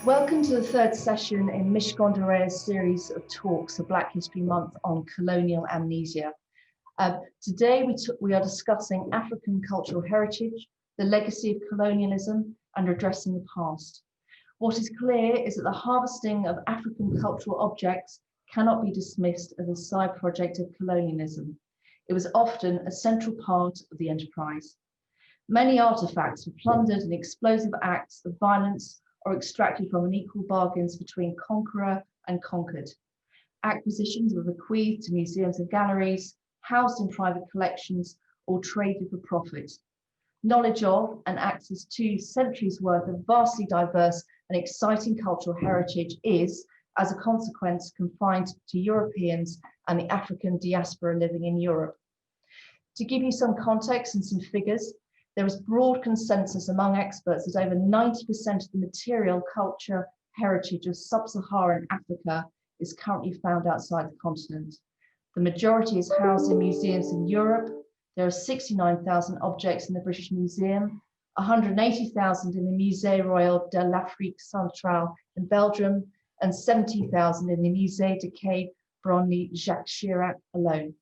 Welcome to the third session in Mishcon Reya's series of talks for Black History Month on colonial amnesia. Today we are discussing African cultural heritage, the legacy of colonialism, and redressing the past. What is clear is that the harvesting of African cultural objects cannot be dismissed as a side project of colonialism. It was often a central part of the enterprise. Many artefacts were plundered in explosive acts of violence or extracted from unequal bargains between conqueror and conquered. Acquisitions were bequeathed to museums and galleries, housed in private collections, or traded for profit. Knowledge of and access to centuries worth of vastly diverse and exciting cultural heritage is, as a consequence, confined to Europeans and the African diaspora living in Europe. To give you some context and some figures, there is broad consensus among experts that over 90% of the material culture heritage of sub-Saharan Africa is currently found outside the continent. The majority is housed in museums in Europe. There are 69,000 objects in the British Museum, 180,000 in the Musée Royal de l'Afrique Centrale in Belgium, and 70,000 in the Musée de Quai Branly Jacques Chirac alone.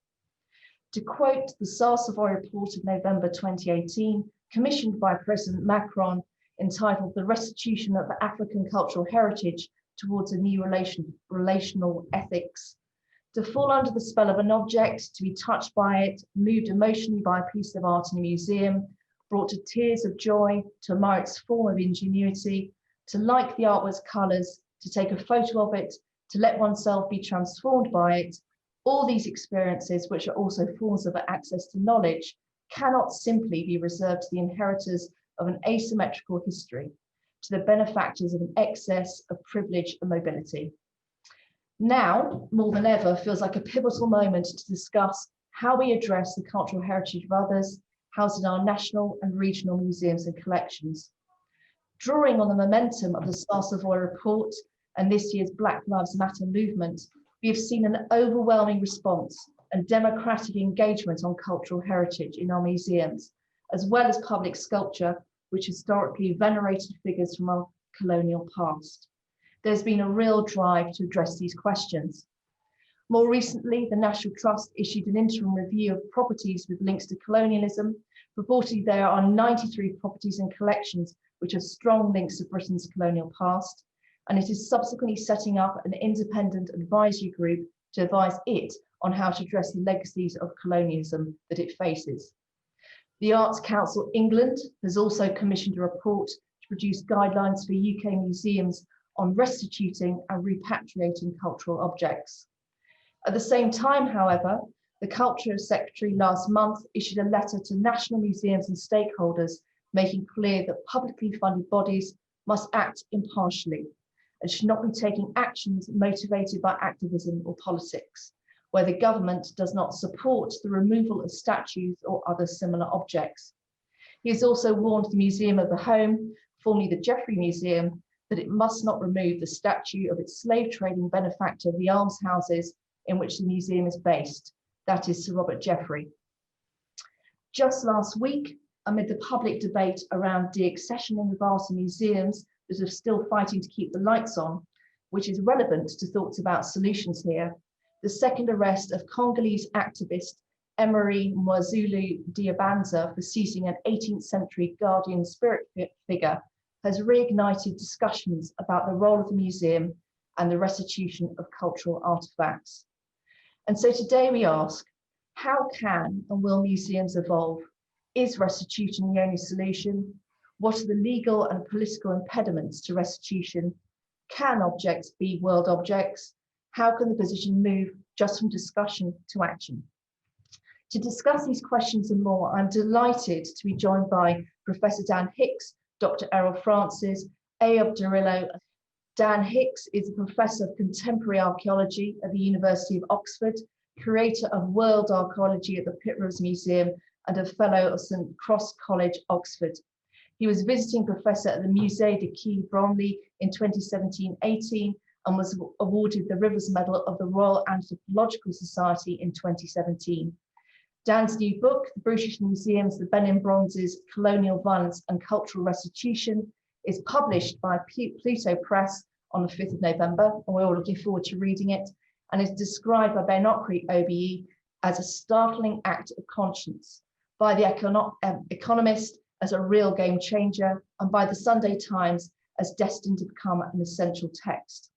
To quote the Savoy report of November 2018, commissioned by President Macron, entitled The Restitution of African Cultural Heritage Towards a New Relational Ethics, to fall under the spell of an object, to be touched by it, moved emotionally by a piece of art in a museum, brought to tears of joy, to admire its form of ingenuity, to like the artwork's colours, to take a photo of it, to let oneself be transformed by it. All these experiences, which are also forms of access to knowledge, cannot simply be reserved to the inheritors of an asymmetrical history, to the benefactors of an excess of privilege and mobility. Now, more than ever, feels like a pivotal moment to discuss how we address the cultural heritage of others housed in our national and regional museums and collections. Drawing on the momentum of the Savoy report and this year's Black Lives Matter movement, we have seen an overwhelming response and democratic engagement on cultural heritage in our museums, as well as public sculpture, which historically venerated figures from our colonial past. There's been a real drive to address these questions. More recently, the National Trust issued an interim review of properties with links to colonialism. Reportedly, there are 93 properties and collections which have strong links to Britain's colonial past, and it is subsequently setting up an independent advisory group to advise it on how to address the legacies of colonialism that it faces. The Arts Council England has also commissioned a report to produce guidelines for UK museums on restituting and repatriating cultural objects. At the same time, however, the Culture Secretary last month issued a letter to national museums and stakeholders, making clear that publicly funded bodies must act impartially and should not be taking actions motivated by activism or politics, where the government does not support the removal of statues or other similar objects. He has also warned the Museum of the Home, formerly the Jeffrey Museum, that it must not remove the statue of its slave trading benefactor of the almshouses in which the museum is based, that is Sir Robert Jeffrey. Just last week, amid the public debate around deaccessioning of art and museums that are still fighting to keep the lights on, which is relevant to thoughts about solutions here, the second arrest of Congolese activist Emery Mwazulu Diabanza for seizing an 18th century guardian spirit figure has reignited discussions about the role of the museum and the restitution of cultural artefacts. And so today we ask, how can and will museums evolve? Is restitution the only solution? What are the legal and political impediments to restitution? Can objects be world objects? How can the position move just from discussion to action? To discuss these questions and more, I'm delighted to be joined by Professor Dan Hicks, Dr. Errol Francis, Eyob Derillo. Dan Hicks is a Professor of Contemporary Archaeology at the University of Oxford, Curator of World Archaeology at the Pitt Rivers Museum, and a Fellow of St. Cross College, Oxford. He was visiting professor at the Musée de Quai Branly in 2017-18 and was awarded the Rivers Medal of the Royal Anthropological Society in 2017. Dan's new book, The British Museums, the Benin Bronzes, Colonial Violence and Cultural Restitution, It's published by Pluto Press on the 5th of November, and we're all looking forward to reading it, and is described by Benokri OBE as a startling act of conscience, by the Economist as a real game changer, and by the Sunday Times as destined to become an essential text.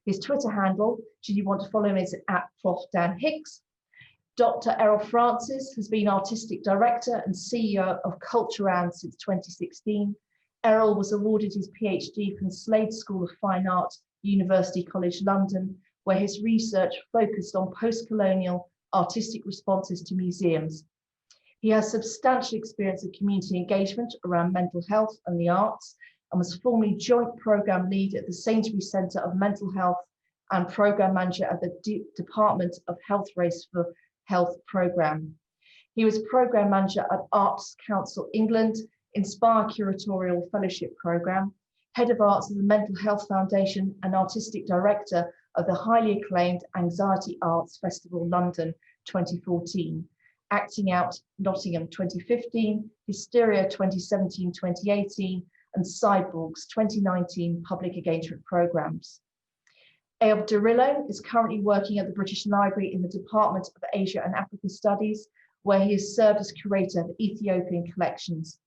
His Twitter handle, should you want to follow him, is at Prof Dan Hicks. Dr. Errol Francis has been Artistic Director and CEO of Culturan since 2016. Errol was awarded his PhD from Slade School of Fine Art, University College London, where his research focused on post-colonial artistic responses to museums. He has substantial experience of community engagement around mental health and the arts, and was formerly joint program lead at the Sainsbury Centre of Mental Health and program manager at the Department of Health Race for Health program. He was program manager at Arts Council England, Inspire Curatorial Fellowship Program, head of arts of the Mental Health Foundation, and artistic director of the highly acclaimed Anxiety Arts Festival London 2014, Acting Out Nottingham 2015, Hysteria 2017-2018, and Cyborgs 2019 public engagement programs. Eyob Derillo is currently working at the British Library in the Department of Asia and Africa Studies, where he has served as curator of Ethiopian collections.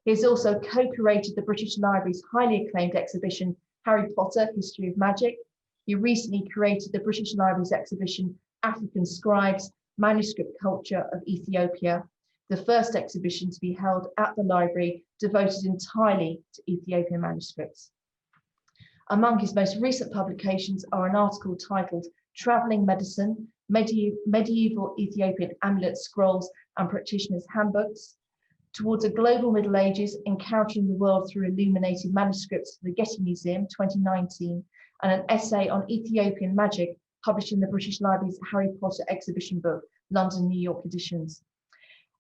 He has also co-curated the British Library's highly acclaimed exhibition, Harry Potter, History of Magic. He recently curated the British Library's exhibition, African Scribes, Manuscript Culture of Ethiopia, the first exhibition to be held at the library devoted entirely to Ethiopian manuscripts. Among his most recent publications are an article titled Travelling Medicine, Medieval Ethiopian Amulet Scrolls and Practitioners' Handbooks, Towards a Global Middle Ages, Encountering the World Through Illuminated Manuscripts for the Getty Museum 2019, and an essay on Ethiopian magic published in the British Library's Harry Potter exhibition book, London, New York editions.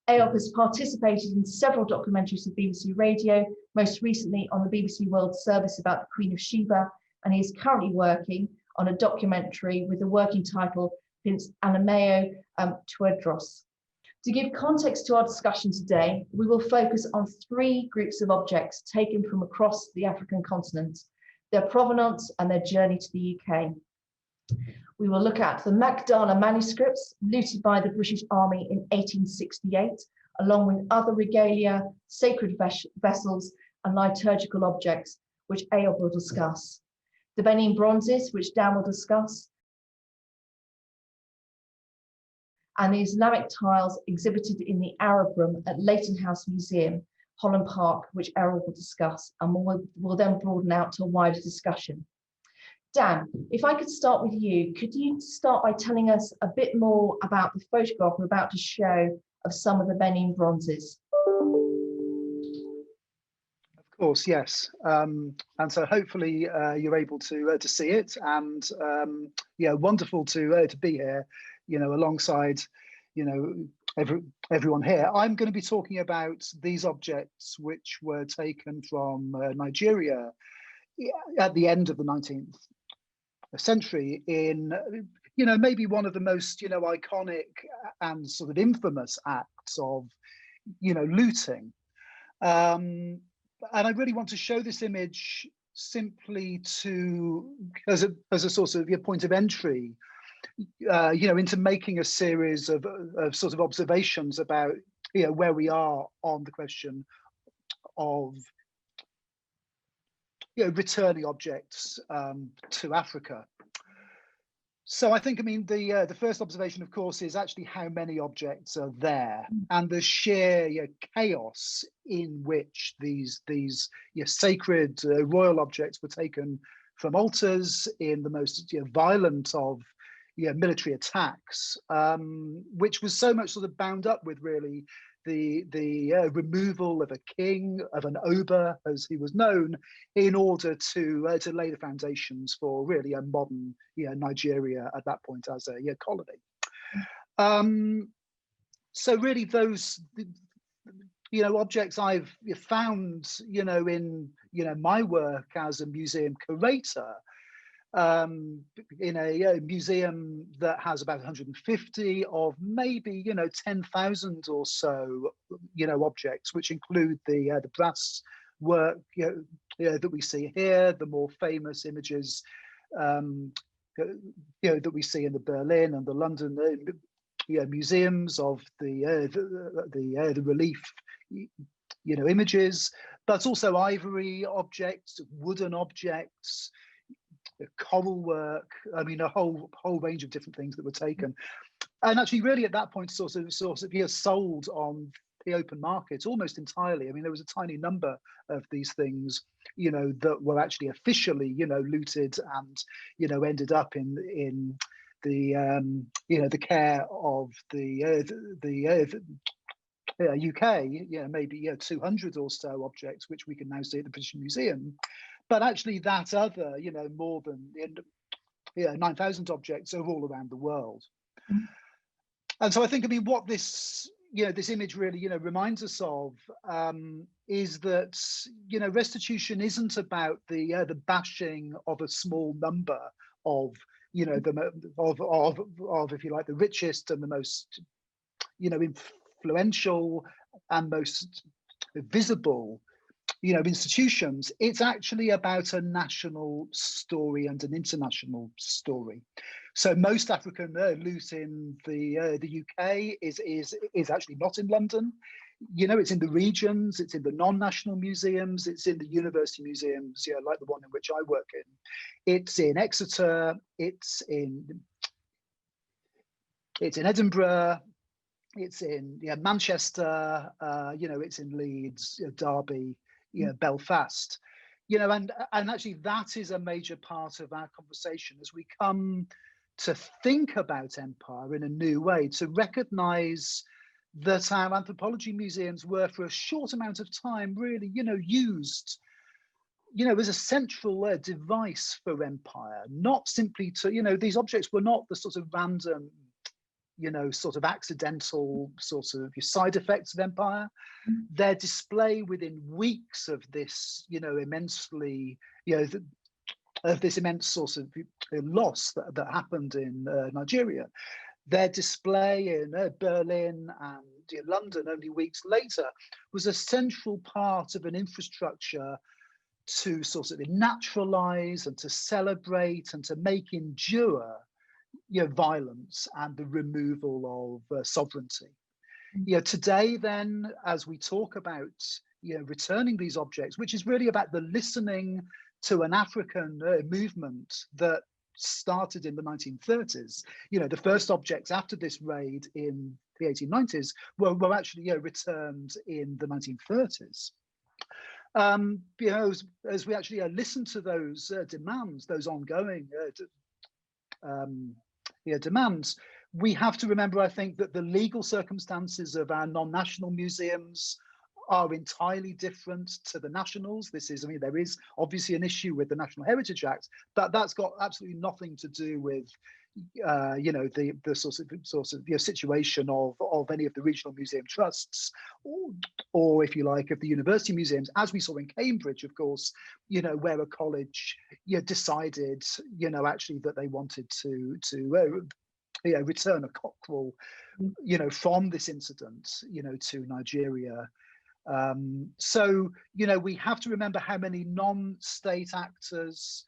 Eyob has participated in several documentaries of BBC Radio, most recently on the BBC World Service about the Queen of Sheba, and he is currently working on a documentary with the working title Prince Anameo Tuedros. To give context to our discussion today, we will focus on three groups of objects taken from across the African continent, their provenance and their journey to the UK. We will look at the Maqdala manuscripts looted by the British Army in 1868, along with other regalia, sacred vessels, and liturgical objects, which Eyob will discuss. The Benin Bronzes, which Dan will discuss, and the Islamic tiles exhibited in the Arab Room at Leighton House Museum, Holland Park, which Errol will discuss, and will then broaden out to a wider discussion. Dan, if I could start with you, could you start by telling us a bit more about the photograph we're about to show of some of the Benin Bronzes? Of course, yes. And so hopefully you're able to see it, and yeah, wonderful to be here, alongside, everyone here. I'm going to be talking about these objects which were taken from Nigeria at the end of the 19th century in, maybe one of the most, iconic and sort of infamous acts of, looting. And I really want to show this image simply as a sort of point of entry, into making a series of sort of observations about, where we are on the question of, returning objects to Africa. So I think, the first observation, of course, is actually how many objects are there, and the sheer chaos in which these sacred royal objects were taken from altars in the most violent of military attacks, which was so much sort of bound up with really the removal of a king, of an oba, as he was known, in order to lay the foundations for really a modern Nigeria at that point as a colony. So really those objects I've found in my work as a museum curator, in a museum that has about 150 of maybe 10,000 or so objects, which include the brass work that we see here, the more famous images that we see in the Berlin and the London museums of the relief images, but also ivory objects, wooden objects, coral work. I mean, a whole range of different things that were taken, and actually, really at that point, sort of sold on the open market almost entirely. I mean, there was a tiny number of these things, that were actually officially, looted and, ended up in the the care of the UK, maybe 200 or so objects, which we can now see at the British Museum. But actually, that other, more than 9,000 objects are all around the world. Mm-hmm. And so I think, I mean, what this this image really reminds us of is that restitution isn't about the bashing of a small number of of if you like the richest and the most influential and most visible institutions. It's actually about a national story and an international story. So most African loot in the UK is actually not in London. It's in the regions, it's in the non-national museums, it's in the university museums, like the one in which I work in. It's in Exeter, it's in Edinburgh, it's in Manchester, it's in Leeds, Derby, Belfast, and actually that is a major part of our conversation as we come to think about empire in a new way, to recognize that our anthropology museums were for a short amount of time really, used, as a central device for empire, not simply to, these objects were not the sort of random, sort of accidental sort of side effects of empire. Their display within weeks of this, immensely, of this immense sort of loss that happened in Nigeria. Their display in Berlin and London only weeks later was a central part of an infrastructure to sort of naturalize and to celebrate and to make endure violence and the removal of sovereignty. Today, then, as we talk about returning these objects, which is really about the listening to an African movement that started in the 1930s. The first objects after this raid in the 1890s were actually returned in the 1930s. As we actually listen to those demands, those ongoing demands, we have to remember, I think, that the legal circumstances of our non-national museums are entirely different to the nationals. This is, I mean, there is obviously an issue with the National Heritage Act, but that's got absolutely nothing to do with, the sort of situation of any of the regional museum trusts, or if you like, of the university museums, as we saw in Cambridge, of course, where a college decided, actually that they wanted to return a cockerel, from this incident, to Nigeria. So, we have to remember how many non-state actors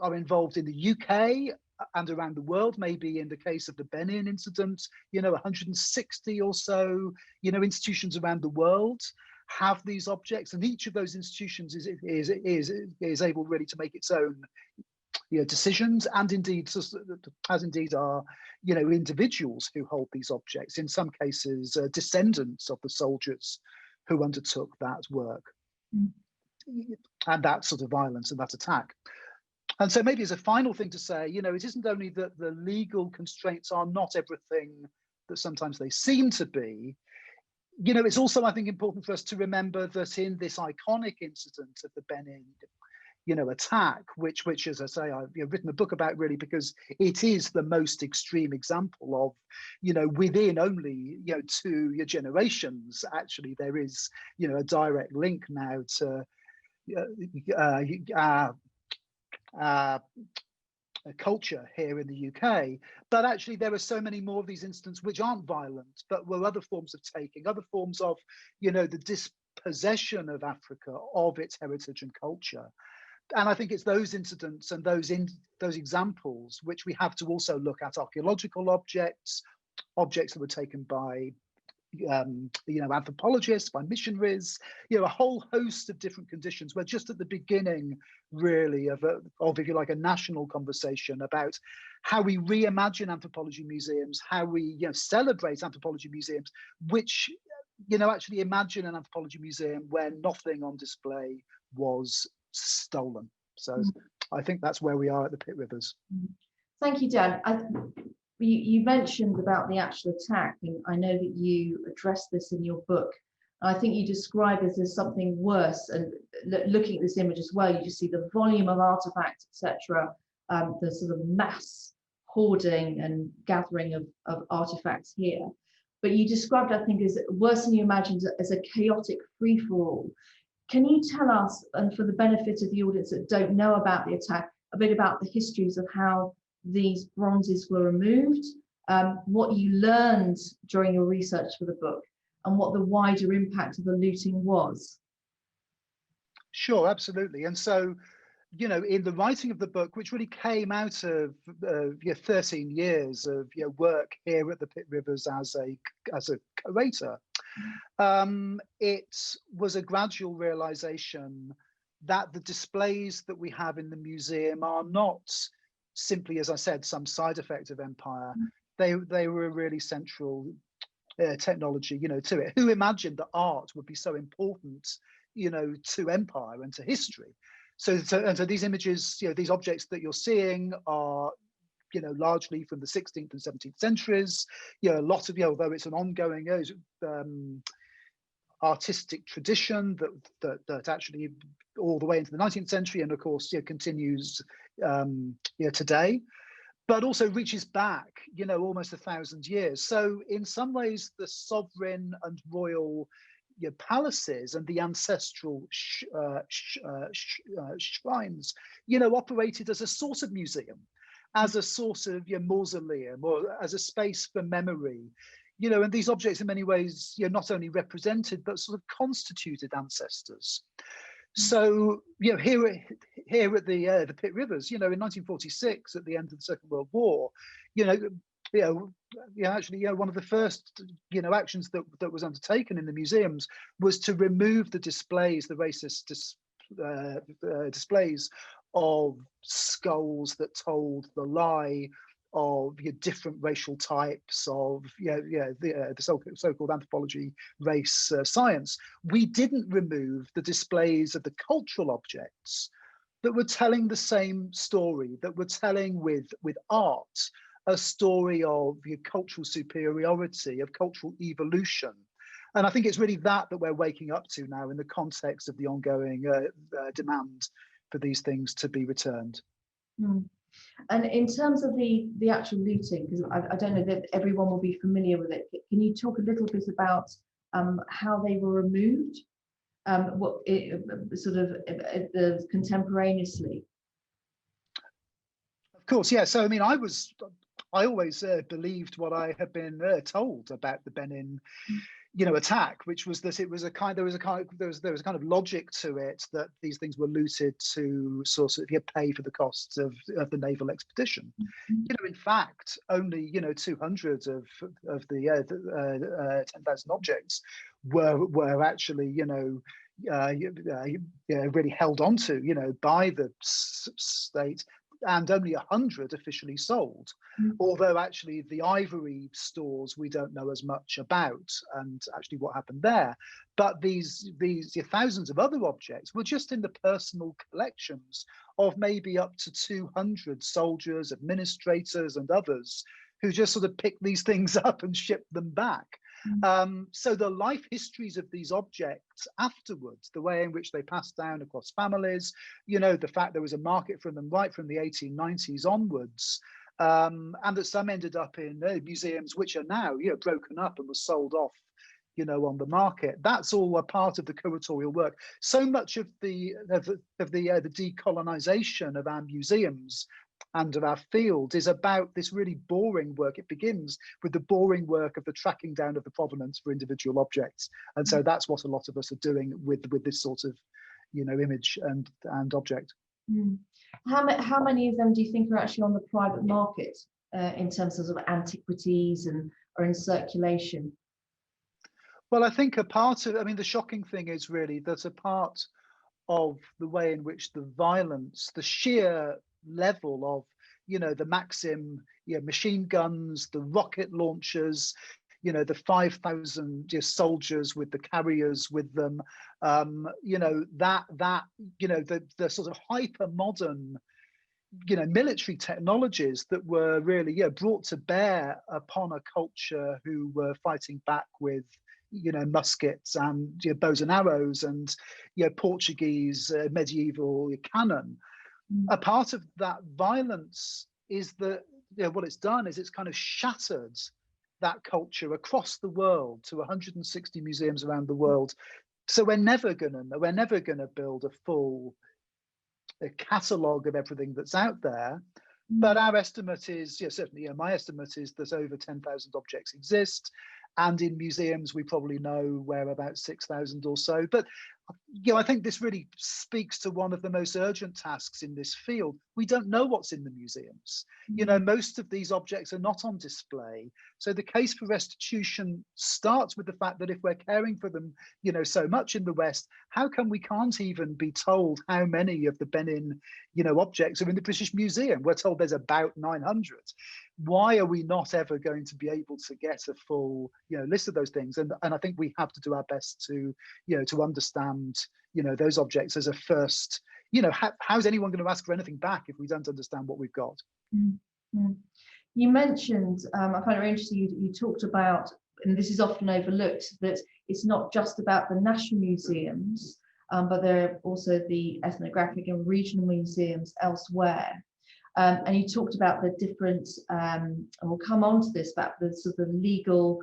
are involved in the UK and around the world. Maybe in the case of the Benin incident, 160 or so, institutions around the world have these objects, and each of those institutions is able really to make its own decisions, and indeed, as indeed are individuals who hold these objects, in some cases descendants of the soldiers who undertook that work and that sort of violence and that attack. And so maybe as a final thing to say, it isn't only that the legal constraints are not everything that sometimes they seem to be. It's also, I think, important for us to remember that in this iconic incident of the Benin attack, which as I say, I've written a book about, really because it is the most extreme example of, within only 2 generations, actually there is a direct link now to culture here in the UK. But actually there are so many more of these incidents which aren't violent, but were other forms of taking, other forms of the dispossession of Africa of its heritage and culture. And I think it's those incidents and those examples which we have to also look at: archaeological objects that were taken by anthropologists, by missionaries, a whole host of different conditions. We're just at the beginning, really, of if you like, a national conversation about how we reimagine anthropology museums, how we celebrate anthropology museums, which actually imagine an anthropology museum where nothing on display was stolen. So I think that's where we are at the Pitt Rivers. Thank you, Dan. You mentioned about the actual attack, and I know that you addressed this in your book. I think you describe it as something worse, and looking at this image as well, you just see the volume of artifacts, etc., the sort of mass hoarding and gathering of artifacts here. But you described, I think, as worse than you imagined, as a chaotic free-for-all. Can you tell us, and for the benefit of the audience that don't know about the attack, a bit about the histories of how these bronzes were removed, what you learned during your research for the book, and what the wider impact of the looting was? Sure, absolutely. And so, in the writing of the book, which really came out of 13 years of work here at the Pitt Rivers as a curator, it was a gradual realization that the displays that we have in the museum are not simply, as I said, some side effect of empire. They were a really central technology, to it. Who imagined that art would be so important, to empire and to history? So these images, these objects that you're seeing are, largely from the 16th and 17th centuries. A lot of, although it's an ongoing artistic tradition that actually all the way into the 19th century, and of course continues today, but also reaches back almost 1,000 years. So in some ways, the sovereign and royal palaces and the ancestral shrines operated as a sort of museum, as a sort of mausoleum, or as a space for memory. And these objects in many ways not only represented but sort of constituted ancestors. So here at the Pitt Rivers, in 1946, at the end of the Second World War, actually one of the first actions that was undertaken in the museums was to remove the displays, the racist displays of skulls that told the lie of different racial types of the so-called anthropology, race, science. We didn't remove the displays of the cultural objects that were telling the same story, that were telling with art a story of cultural superiority, of cultural evolution. And I think it's really that we're waking up to now in the context of the ongoing demand for these things to be returned. And in terms of the actual looting, because I don't know that everyone will be familiar with it, can you talk a little bit about how they were removed, contemporaneously? Of course, yeah. So I mean, I always believed what I had been told about the Benin attack, which was that it was there was a kind of logic to it, that these things were looted to sort of pay for the costs of the naval expedition. In fact, only 200 of the 10,000 objects were actually really held onto by the state, and only 100 officially sold. Although actually the ivory stores we don't know as much about, and actually what happened there. But these thousands of other objects were just in the personal collections of maybe up to 200 soldiers, administrators, and others who just sort of picked these things up and shipped them back. So the life histories of these objects afterwards, the way in which they passed down across families, the fact there was a market for them right from the 1890s onwards, and that some ended up in museums which are now broken up and were sold off on the market. That's all a part of the curatorial work. So much of the decolonization of our museums and of our field is about this really boring work. It begins with the boring work of the tracking down of the provenance for individual objects. And so that's what a lot of us are doing with this sort of, image and object. Mm. How many of them do you think are actually on the private market in terms of, antiquities and are in circulation? Well, I think a part of, the shocking thing is really that a part of the way in which the violence, the sheer level of, the Maxim, machine guns, the rocket launchers, the 5,000 soldiers with the carriers with them, the sort of hyper modern, military technologies that were really, brought to bear upon a culture who were fighting back with, muskets and bows and arrows and Portuguese medieval cannon. A part of that violence is that what it's done is it's kind of shattered that culture across the world to 160 museums around the world. So we're never gonna build a full catalogue of everything that's out there. But our estimate is, certainly, my estimate is that over 10,000 objects exist. And in museums, we probably know where about 6,000 or so. But I think this really speaks to one of the most urgent tasks in this field. We don't know what's in the museums. Most of these objects are not on display. So the case for restitution starts with the fact that if we're caring for them, so much in the West, how come we can't even be told how many of the Benin, objects are in the British Museum? We're told there's about 900. Why are we not ever going to be able to get a full, list of those things? And I think we have to do our best to, to understand, those objects as a first, how's anyone going to ask for anything back if we don't understand what we've got? Mm-hmm. You mentioned, I find it very interesting, you talked about, and this is often overlooked, that it's not just about the national museums, but there are also the ethnographic and regional museums elsewhere. And you talked about the different, and we'll come on to this, about the sort of legal,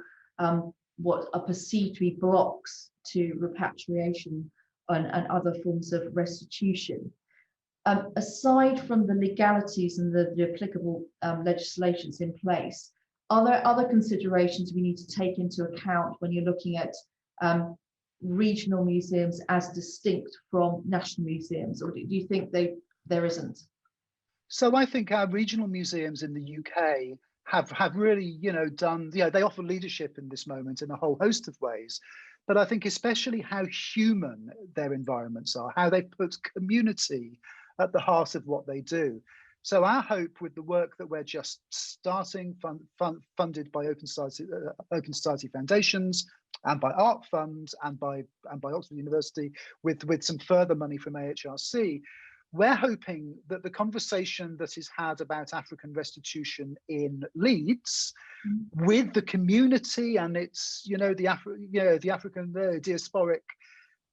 what are perceived to be blocks to repatriation and other forms of restitution. Aside from the legalities and the applicable legislations in place, are there other considerations we need to take into account when you're looking at regional museums as distinct from national museums, or do you think there isn't? So I think our regional museums in the UK have really, done, they offer leadership in this moment in a whole host of ways. But I think especially how human their environments are, how they put community at the heart of what they do. So our hope with the work that we're just starting, funded by Open Society Foundations and by Art Funds and by Oxford University, with some further money from AHRC, we're hoping that the conversation that is had about African restitution in Leeds, with the community and its, the African diasporic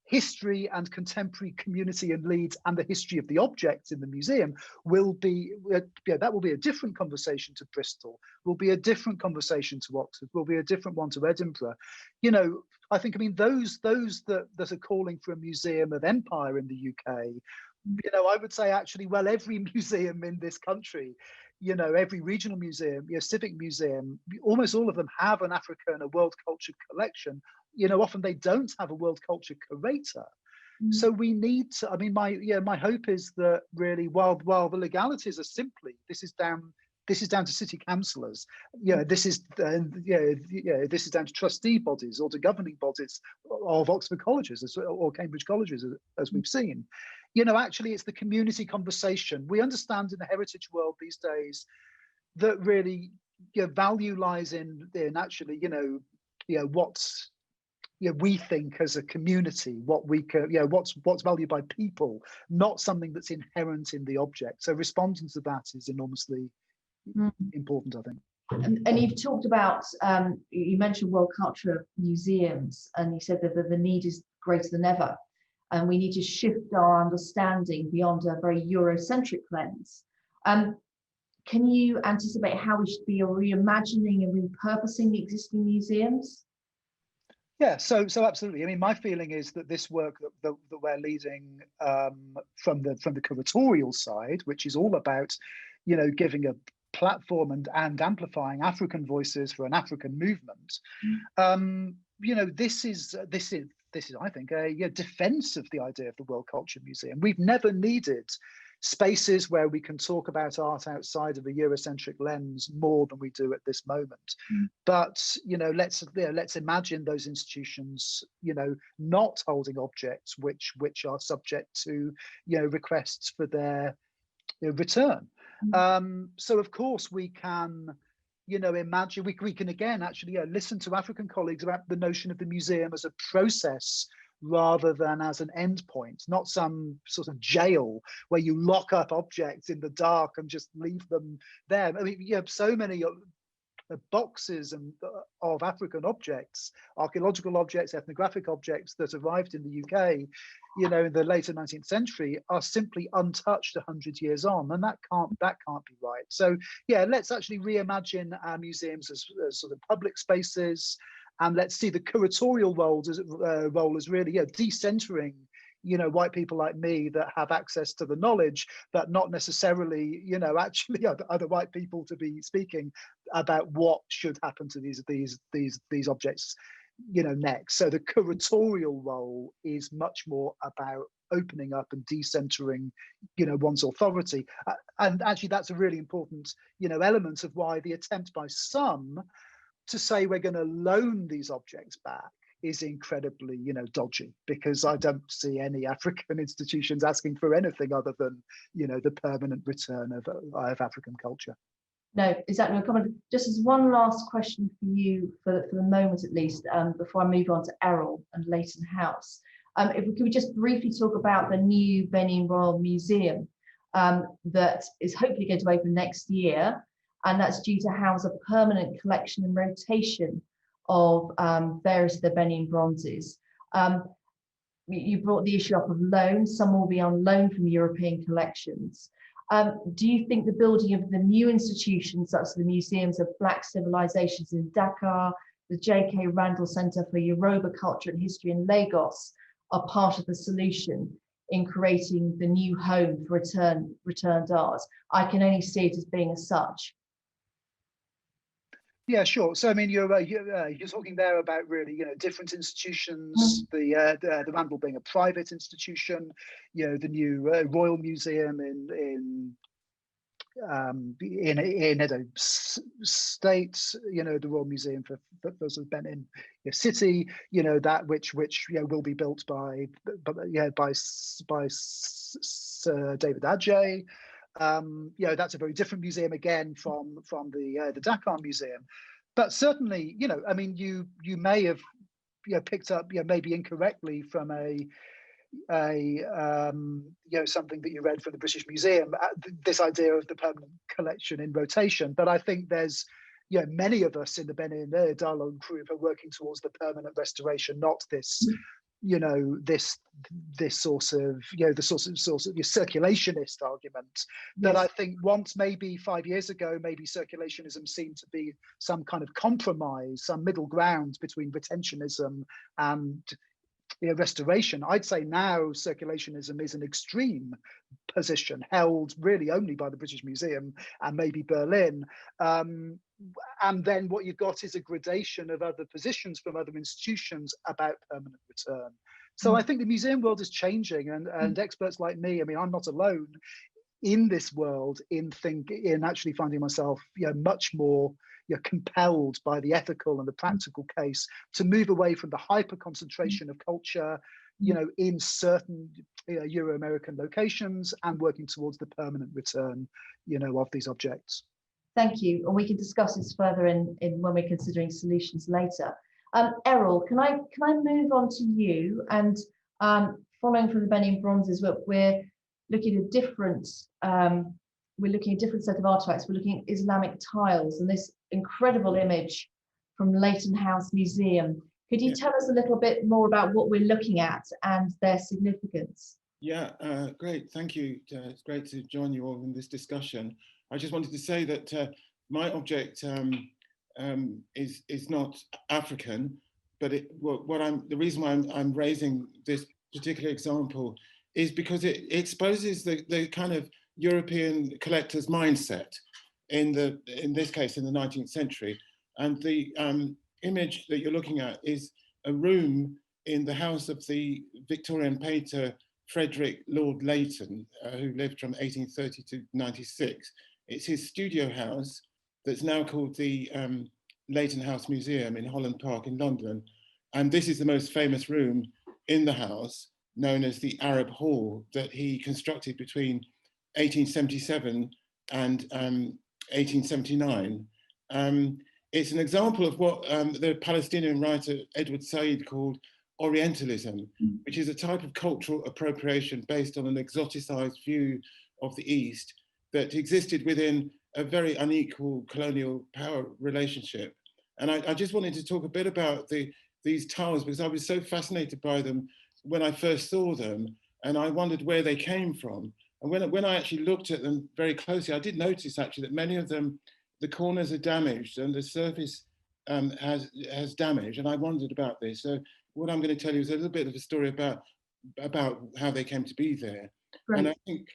history and contemporary community in Leeds and the history of the objects in the museum will be, that will be a different conversation to Bristol, will be a different conversation to Oxford, will be a different one to Edinburgh. I think, those that are calling for a museum of empire in the UK, I would say actually, well, every museum in this country, every regional museum, civic museum, almost all of them have an African, a world culture collection. Often they don't have a world culture curator. So we need to, my hope is that really, while the legalities are simply, this is down to city councillors, this is down to trustee bodies or to governing bodies of Oxford colleges or Cambridge colleges, as we've seen. Actually, it's the community conversation. We understand in the heritage world these days that really value lies in actually, what's we think as a community, what we can, what's valued by people, not something that's inherent in the object. So responding to that is enormously important, I think. And you've talked about, you mentioned world culture museums, and you said that the need is greater than ever. And we need to shift our understanding beyond a very Eurocentric lens. Can you anticipate how we should be reimagining and repurposing the existing museums? Yeah, so absolutely. My feeling is that this work that we're leading from the curatorial side, which is all about, giving a platform and amplifying African voices for an African movement. This is I think a defense of the idea of the World Culture Museum. We've never needed spaces where we can talk about art outside of a Eurocentric lens more than we do at this moment. But let's imagine those institutions not holding objects which are subject to requests for their return. So of course we can imagine, we can again actually listen to African colleagues about the notion of the museum as a process rather than as an endpoint, not some sort of jail where you lock up objects in the dark and just leave them there. I mean, you have so many boxes of African objects, archaeological objects, ethnographic objects that arrived in the UK, in the later 19th century are simply untouched 100 years on, and that can't be right. So yeah, let's actually reimagine our museums as sort of public spaces, and let's see the curatorial role as really decentering white people like me that have access to the knowledge, but not necessarily, actually other white people to be speaking about what should happen to these objects, next. So the curatorial role is much more about opening up and decentering, one's authority. And actually, that's a really important, element of why the attempt by some to say we're going to loan these objects back is incredibly, dodgy, because I don't see any African institutions asking for anything other than, the permanent return of African culture. No, exactly. Just as one last question for you, for the moment at least, before I move on to Errol and Leighton House. Could we just briefly talk about the new Benin Royal Museum that is hopefully going to open next year, and that's due to house a permanent collection and rotation of various of the Benin Bronzes. You brought the issue up of loan. Some will be on loan from European collections. Do you think the building of the new institutions, such as the museums of Black civilizations in Dakar, the J.K. Randall Center for Yoruba Culture and History in Lagos, are part of the solution in creating the new home for returned art? I can only see it as being as such. Yeah, sure. So I mean, you're talking there about really, different institutions. The Randall being a private institution, the new Royal Museum in Edo State, the Royal Museum for sort of Benin City, that which will be built by Sir David Adjaye. That's a very different museum again from the Dakar Museum, but certainly, I mean, you may have picked up maybe incorrectly from something that you read from the British Museum, this idea of the permanent collection in rotation. But I think there's many of us in the Benin Dialogue group are working towards the permanent restoration, not this this sort of the sort of your circulationist argument that I think once, maybe 5 years ago, maybe circulationism seemed to be some kind of compromise, some middle ground between retentionism and restoration. I'd say now circulationism is an extreme position held really only by the British Museum and maybe Berlin. And then what you've got is a gradation of other positions from other institutions about permanent return. So I think the museum world is changing, and experts like me, I mean, I'm not alone in this world in actually finding myself much more compelled by the ethical and the practical case to move away from the hyper concentration of culture in certain Euro-American locations and working towards the permanent return of these objects. Thank you, and we can discuss this further in when we're considering solutions later. Errol, can I move on to you? And following from the Benin Bronzes, we're looking at a different set of artifacts. We're looking at Islamic tiles and this incredible image from Leighton House Museum. Could you tell us a little bit more about what we're looking at and their significance? Yeah, great. Thank you. It's great to join you all in this discussion. I just wanted to say that my object is not African, but the reason why I'm raising this particular example is because it exposes the kind of European collector's mindset in this case in the 19th century. And the image that you're looking at is a room in the house of the Victorian painter Frederick Lord Leighton, who lived from 1830 to 96. It's his studio house that's now called the Leighton House Museum in Holland Park in London. And this is the most famous room in the house, known as the Arab Hall, that he constructed between 1877 and 1879. It's an example of what the Palestinian writer Edward Said called Orientalism, which is a type of cultural appropriation based on an exoticized view of the East that existed within a very unequal colonial power relationship. And I just wanted to talk a bit about these tiles because I was so fascinated by them when I first saw them, and I wondered where they came from. And when I actually looked at them very closely, I did notice actually that many of them, the corners are damaged and the surface has damage. And I wondered about this. So what I'm going to tell you is a little bit of a story about how they came to be there. Right. And I think,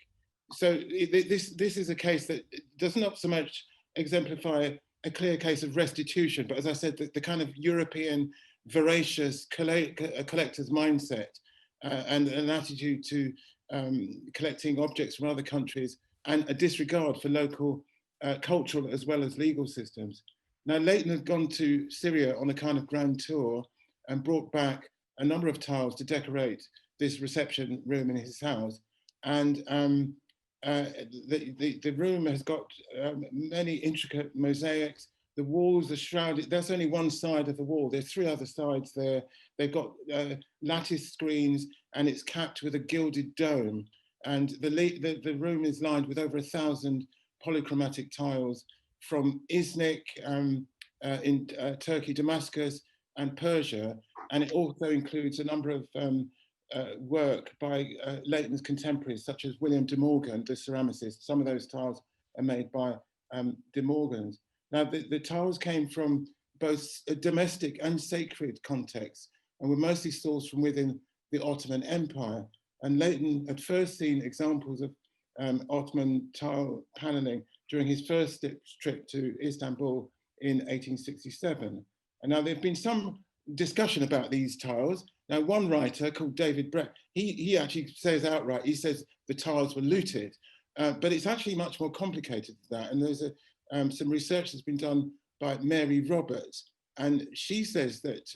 so this is a case that does not so much exemplify a clear case of restitution, but as I said, the kind of European voracious collector's mindset and an attitude to collecting objects from other countries and a disregard for local cultural as well as legal systems. Now, Leighton had gone to Syria on a kind of grand tour and brought back a number of tiles to decorate this reception room in his house. And the room has got many intricate mosaics. The walls are shrouded. That's only one side of the wall. There's three other sides there. They've got lattice screens and it's capped with a gilded dome. And the room is lined with over 1,000 polychromatic tiles from Iznik in Turkey, Damascus, and Persia. And it also includes a number of work by Leighton's contemporaries, such as William de Morgan, the ceramicist. Some of those tiles are made by de Morgan's. Now, the tiles came from both a domestic and sacred contexts and were mostly sourced from within the Ottoman Empire. And Leighton had first seen examples of Ottoman tile paneling during his first trip to Istanbul in 1867. And now there've been some discussion about these tiles. Now, one writer called David Brett, he actually says outright, he says the tiles were looted, but it's actually much more complicated than that. And there's some research that's been done by Mary Roberts, and she says that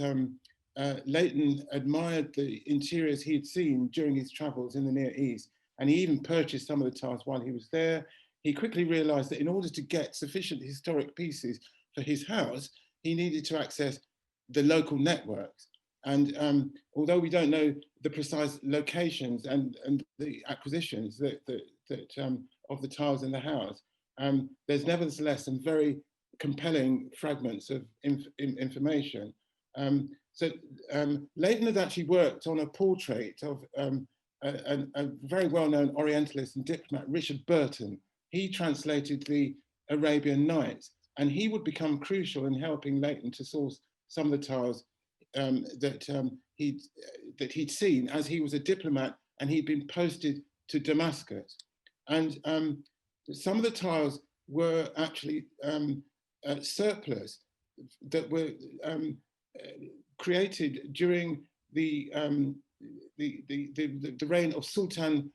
Leighton admired the interiors he had seen during his travels in the Near East, and he even purchased some of the tiles while he was there. He quickly realized that in order to get sufficient historic pieces for his house, he needed to access the local networks. And although we don't know the precise locations and the acquisitions of the tiles in the house, there's nevertheless some very compelling fragments of information. So Leighton had actually worked on a portrait of a very well-known Orientalist and diplomat, Richard Burton. He translated the Arabian Nights, and he would become crucial in helping Leighton to source some of the tiles that he'd seen as he was a diplomat and he'd been posted to Damascus. And some of the tiles were actually surplus that were created during the reign of Sultan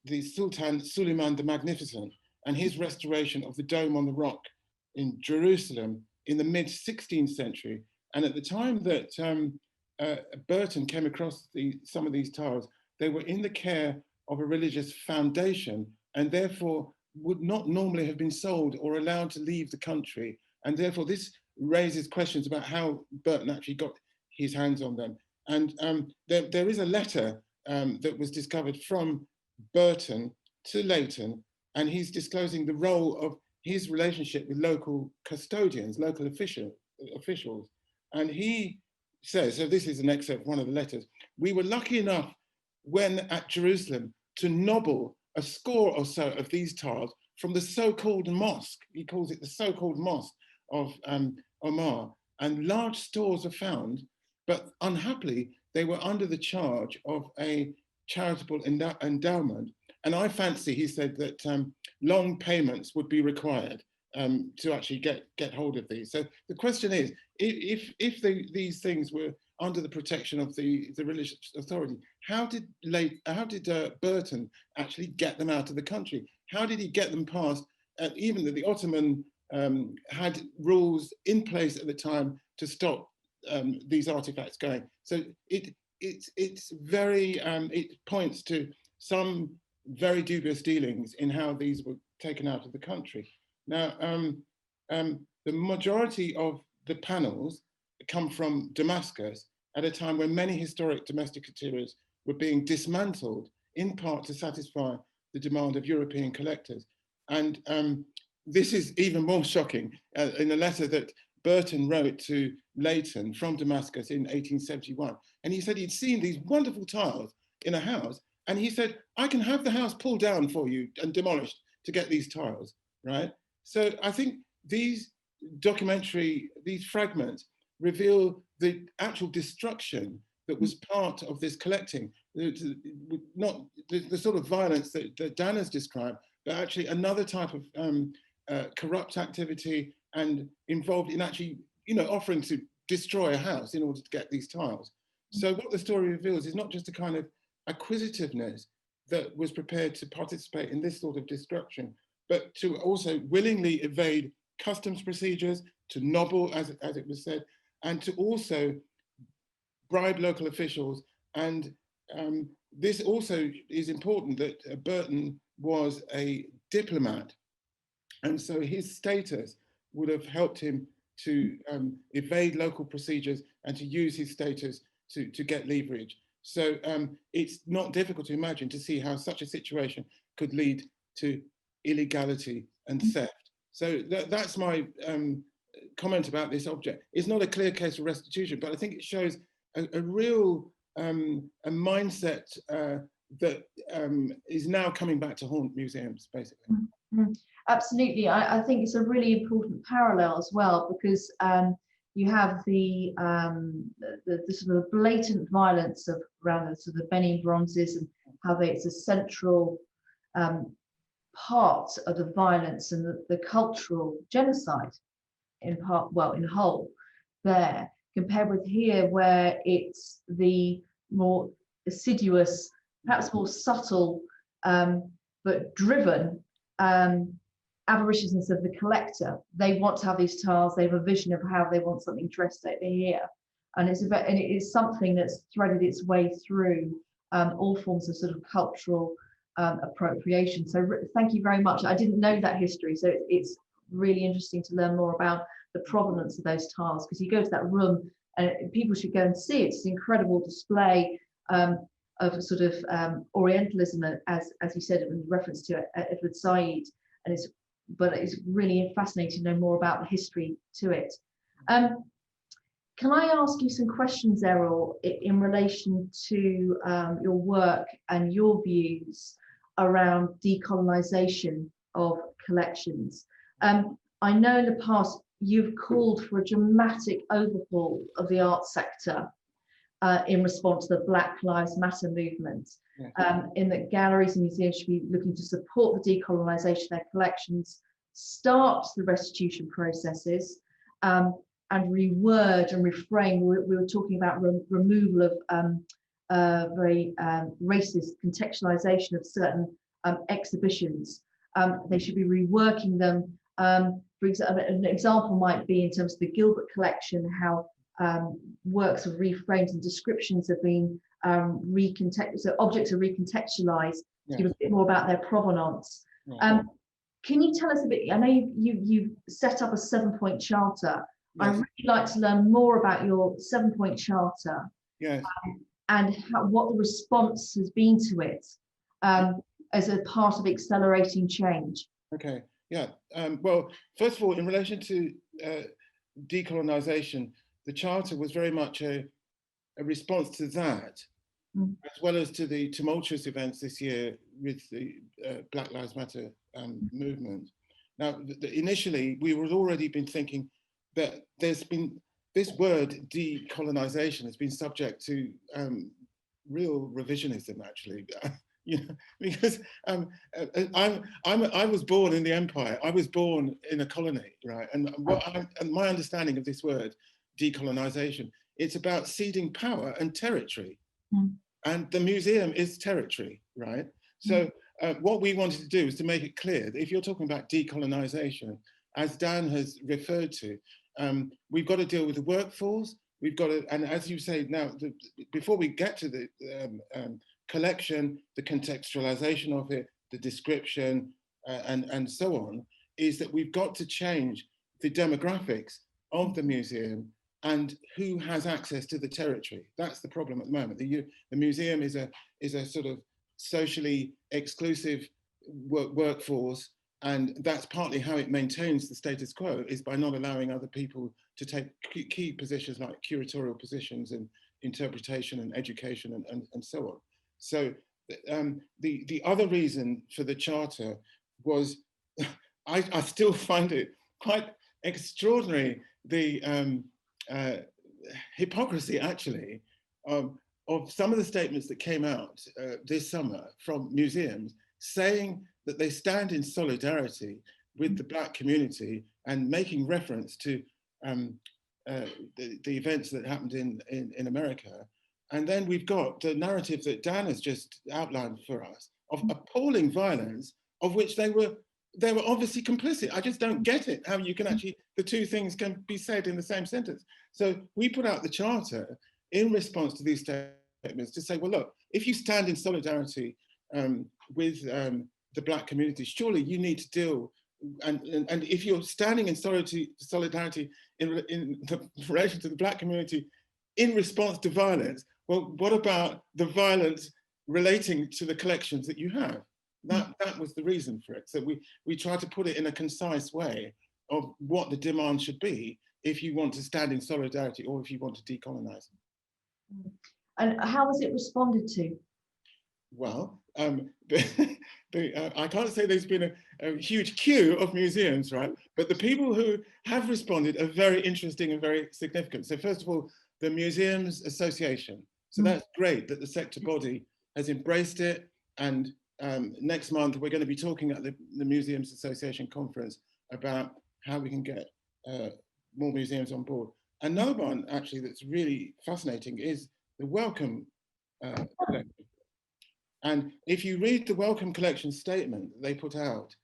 Suleiman the Magnificent and his restoration of the Dome on the Rock in Jerusalem in the mid-16th century. And at the time that Burton came across some of these tiles, they were in the care of a religious foundation and therefore would not normally have been sold or allowed to leave the country. And therefore this raises questions about how Burton actually got his hands on them. And there is a letter that was discovered from Burton to Leighton, and he's disclosing the role of his relationship with local custodians, local officials. And he says, so this is an excerpt of one of the letters, "We were lucky enough when at Jerusalem to nobble a score or so of these tiles from the so-called mosque," he calls it the so-called mosque of Omar, "and large stores were found, but unhappily they were under the charge of a charitable endowment, And I fancy, he said, that long payments would be required to actually get hold of these. So the question is, if these things were under the protection of the religious authority, how did Burton actually get them out of the country? How did he get them past? Even the Ottoman had rules in place at the time to stop these artifacts going. So it points to some very dubious dealings in how these were taken out of the country. Now, the majority of the panels come from Damascus at a time when many historic domestic interiors were being dismantled, in part to satisfy the demand of European collectors. And this is even more shocking in a letter that Burton wrote to Leighton from Damascus in 1871. And he said he'd seen these wonderful tiles in a house, and he said, I can have the house pulled down for you and demolished to get these tiles, right? So I think these these fragments reveal the actual destruction that was part of this collecting, not the sort of violence that Dan has described, but actually another type of corrupt activity and involved in actually, offering to destroy a house in order to get these tiles. So what the story reveals is not just a kind of acquisitiveness that was prepared to participate in this sort of destruction, but to also willingly evade customs procedures, to nobble, as it was said, and to also bribe local officials. And this also is important that Burton was a diplomat. And so his status would have helped him to evade local procedures and to use his status to get leverage. So it's not difficult to imagine to see how such a situation could lead to illegality and theft. So that's my comment about this object. It's not a clear case of restitution, but I think it shows a real a mindset that is now coming back to haunt museums, basically. Mm-hmm. Absolutely. I think it's a really important parallel as well, because you have the sort of blatant violence around the sort of Benin Bronzes, and how it's a central part of the violence and the cultural genocide in part, well, in whole there, compared with here, where it's the more assiduous, perhaps more subtle, but driven avariciousness of the collector. They want to have these tiles, they have a vision of how they want something dressed over here. And it is something that's threaded its way through all forms of sort of cultural appropriation. So thank you very much. I didn't know that history, so it's really interesting to learn more about the provenance of those tiles, because you go to that room and people should go and see it. It's an incredible display of sort of Orientalism, as you said, in reference to Edward Said, and but it's really fascinating to know more about the history to it. Can I ask you some questions, Errol, in relation to your work and your views around decolonization of collections? I know in the past you've called for a dramatic overhaul of the art sector in response to the Black Lives Matter movement, in that galleries and museums should be looking to support the decolonization of their collections, start the restitution processes, and reword and reframe. We were talking about removal of very racist contextualization of certain exhibitions. They should be reworking them. For example, an example might be in terms of the Gilbert collection, how works of reframed and descriptions have been so objects are recontextualized to give us a bit more about their provenance. Can you tell us a bit? I know you've set up a 7-point charter. I'd really like to learn more about your 7-point charter, and what the response has been to it as a part of accelerating change. Okay, well, first of all, in relation to decolonization, the charter was very much a response to that, as well as to the tumultuous events this year with the Black Lives Matter movement. Now, initially, we were already been thinking that there's been this word decolonization has been subject to real revisionism, actually, you know, because I was born in the empire. I was born in a colony, right? And my understanding of this word, decolonization, it's about ceding power and territory. And the museum is territory, right? So what we wanted to do is to make it clear that if you're talking about decolonization, as Dan has referred to, we've got to deal with the workforce. We've got to, and as you say now, before we get to the collection, the contextualization of it, the description, and so on, is that we've got to change the demographics of the museum and who has access to the territory. That's the problem at the moment. The museum is a sort of socially exclusive workforce, and that's partly how it maintains the status quo, is by not allowing other people to take key positions like curatorial positions and interpretation and education and so on. So the other reason for the charter was, I still find it quite extraordinary, the hypocrisy actually of some of the statements that came out this summer from museums saying that they stand in solidarity with the Black community and making reference to the events that happened in America. And then we've got the narrative that Dan has just outlined for us of appalling violence, of which they were obviously complicit. I just don't get it, how you can actually, the two things can be said in the same sentence. So we put out the charter in response to these statements to say, well, look, if you stand in solidarity with the Black community, surely you need to deal, and if you're standing in solidarity in relation to the Black community in response to violence, well, what about the violence relating to the collections that you have? That was the reason for it. So we try to put it in a concise way of what the demand should be if you want to stand in solidarity or if you want to decolonize. And how was it responded to? Well, I can't say there's been a huge queue of museums, right? But the people who have responded are very interesting and very significant. So first of all, the Museums Association. So that's great that the sector body has embraced it. And next month, we're going to be talking at the Museums Association conference about how we can get more museums on board. Another one, actually, that's really fascinating is the Wellcome Collection. And if you read the Wellcome Collection statement they put out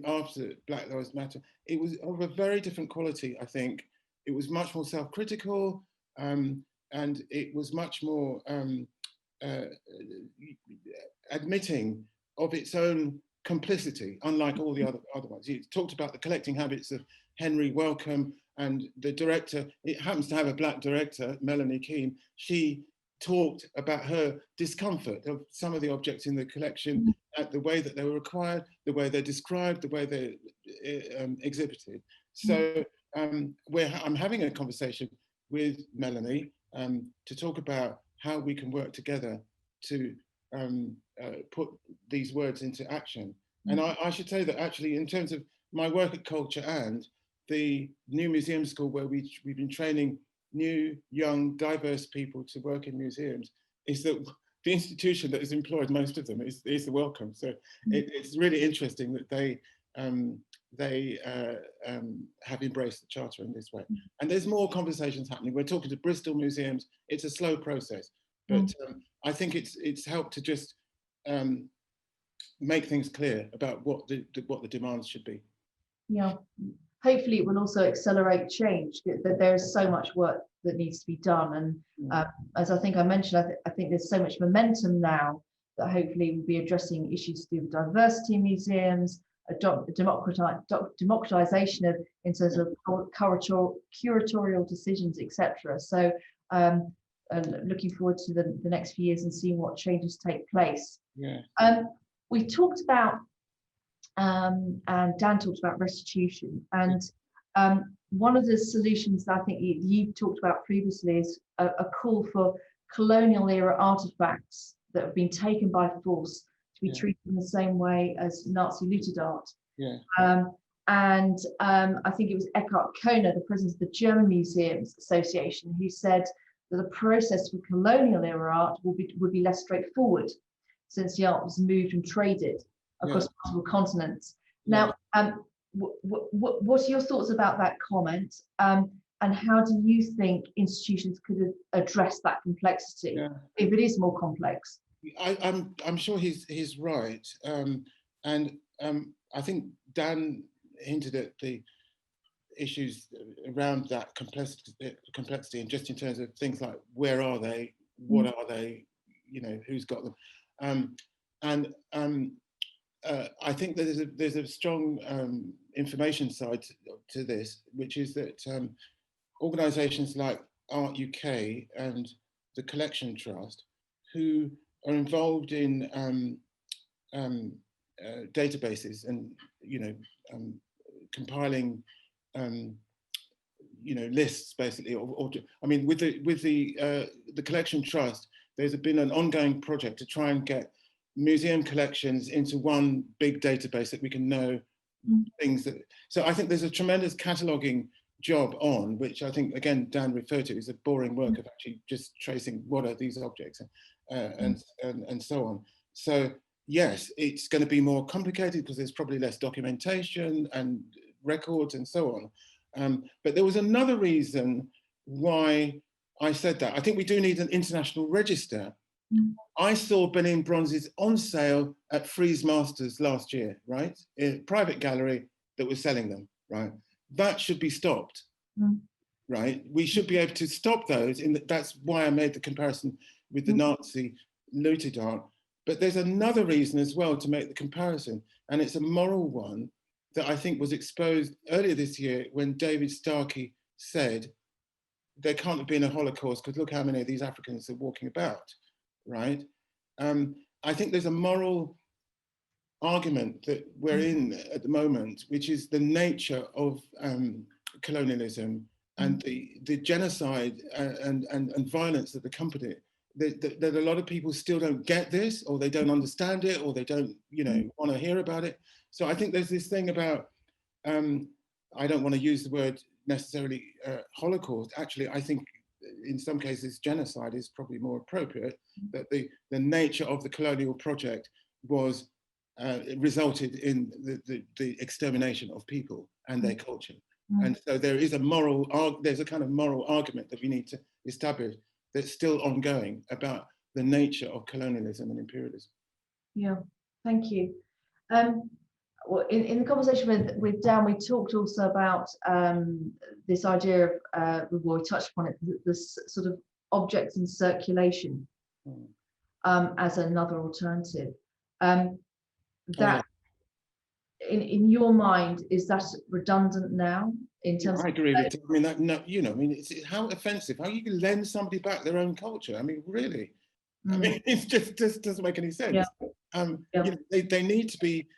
after Black Lives Matter, it was of a very different quality, I think. It was much more self-critical, and it was much more admitting of its own complicity, unlike all the other ones. It talked about the collecting habits of Henry Wellcome, and the director, it happens to have a Black director, Melanie Keane. She talked about her discomfort of some of the objects in the collection, the way that they were acquired, the way they're described, the way they're exhibited. So I'm having a conversation with Melanie to talk about how we can work together to put these words into action. And I should say that actually, in terms of my work at Culture and the new museum school, where we've been training new, young, diverse people to work in museums, is that the institution that has employed most of them is the Wellcome. So it's really interesting that they have embraced the charter in this way. And there's more conversations happening. We're talking to Bristol museums. It's a slow process, but I think it's helped to just make things clear about what the demands should be. Yeah. Hopefully it will also accelerate change, that there is so much work that needs to be done. And as I think I mentioned, I think there's so much momentum now that hopefully we'll be addressing issues to do with diversity in museums, democratization of, in terms of curatorial decisions, etc. So looking forward to the next few years and seeing what changes take place. Yeah. We talked about and Dan talked about restitution, and one of the solutions that I think you talked about previously is a call for colonial era artifacts that have been taken by force to be treated in the same way as Nazi looted art. Yeah. And I think it was Eckhard Kohner, the president of the German Museums Association, who said that the process for colonial era art would be less straightforward. since the art was moved and traded across multiple continents. Now, what are your thoughts about that comment? And how do you think institutions could address that complexity if it is more complex? I'm sure he's right, and I think Dan hinted at the issues around that complexity, and just in terms of things like where are they, what are they, you know, who's got them, I think that there's a strong information side to this, which is that organisations like Art UK and the Collection Trust, who are involved in databases and, you know, compiling, you know, lists basically, I mean, with the Collection Trust, there's been an ongoing project to try and get museum collections into one big database that we can know things that. So I think there's a tremendous cataloguing job on, which I think again Dan referred to, is a boring work of actually just tracing what are these objects and so on. So yes, it's going to be more complicated because there's probably less documentation and records and so on. But there was another reason why I said that. I think we do need an international register. I saw Benin Bronzes on sale at Frieze Masters last year, right? A private gallery that was selling them, right? That should be stopped, right? We should be able to stop those. That's why I made the comparison with the Nazi looted art. But there's another reason as well to make the comparison, and it's a moral one that I think was exposed earlier this year when David Starkey said there can't have been a Holocaust because look how many of these Africans are walking about, right? I think there's a moral argument that we're in at the moment, which is the nature of colonialism and the genocide and violence that accompany it. That a lot of people still don't get this, or they don't understand it, or they don't, you know, want to hear about it. So I think there's this thing about, I don't want to use the word necessarily Holocaust. Actually, I think in some cases genocide is probably more appropriate, that the nature of the colonial project was resulted in the extermination of people and their culture. And so there is there's a kind of moral argument that we need to establish that's still ongoing about the nature of colonialism and imperialism. Yeah, thank you. Well, in the conversation with Dan, we talked also about this idea of, we touched upon it, this sort of objects in circulation as another alternative. That, in your mind, is that redundant now? In terms I agree with it. I mean, that, no, you know, I mean, it's how offensive, how you can lend somebody back their own culture. I mean, really, I mean, it just doesn't make any sense. You know, they need to be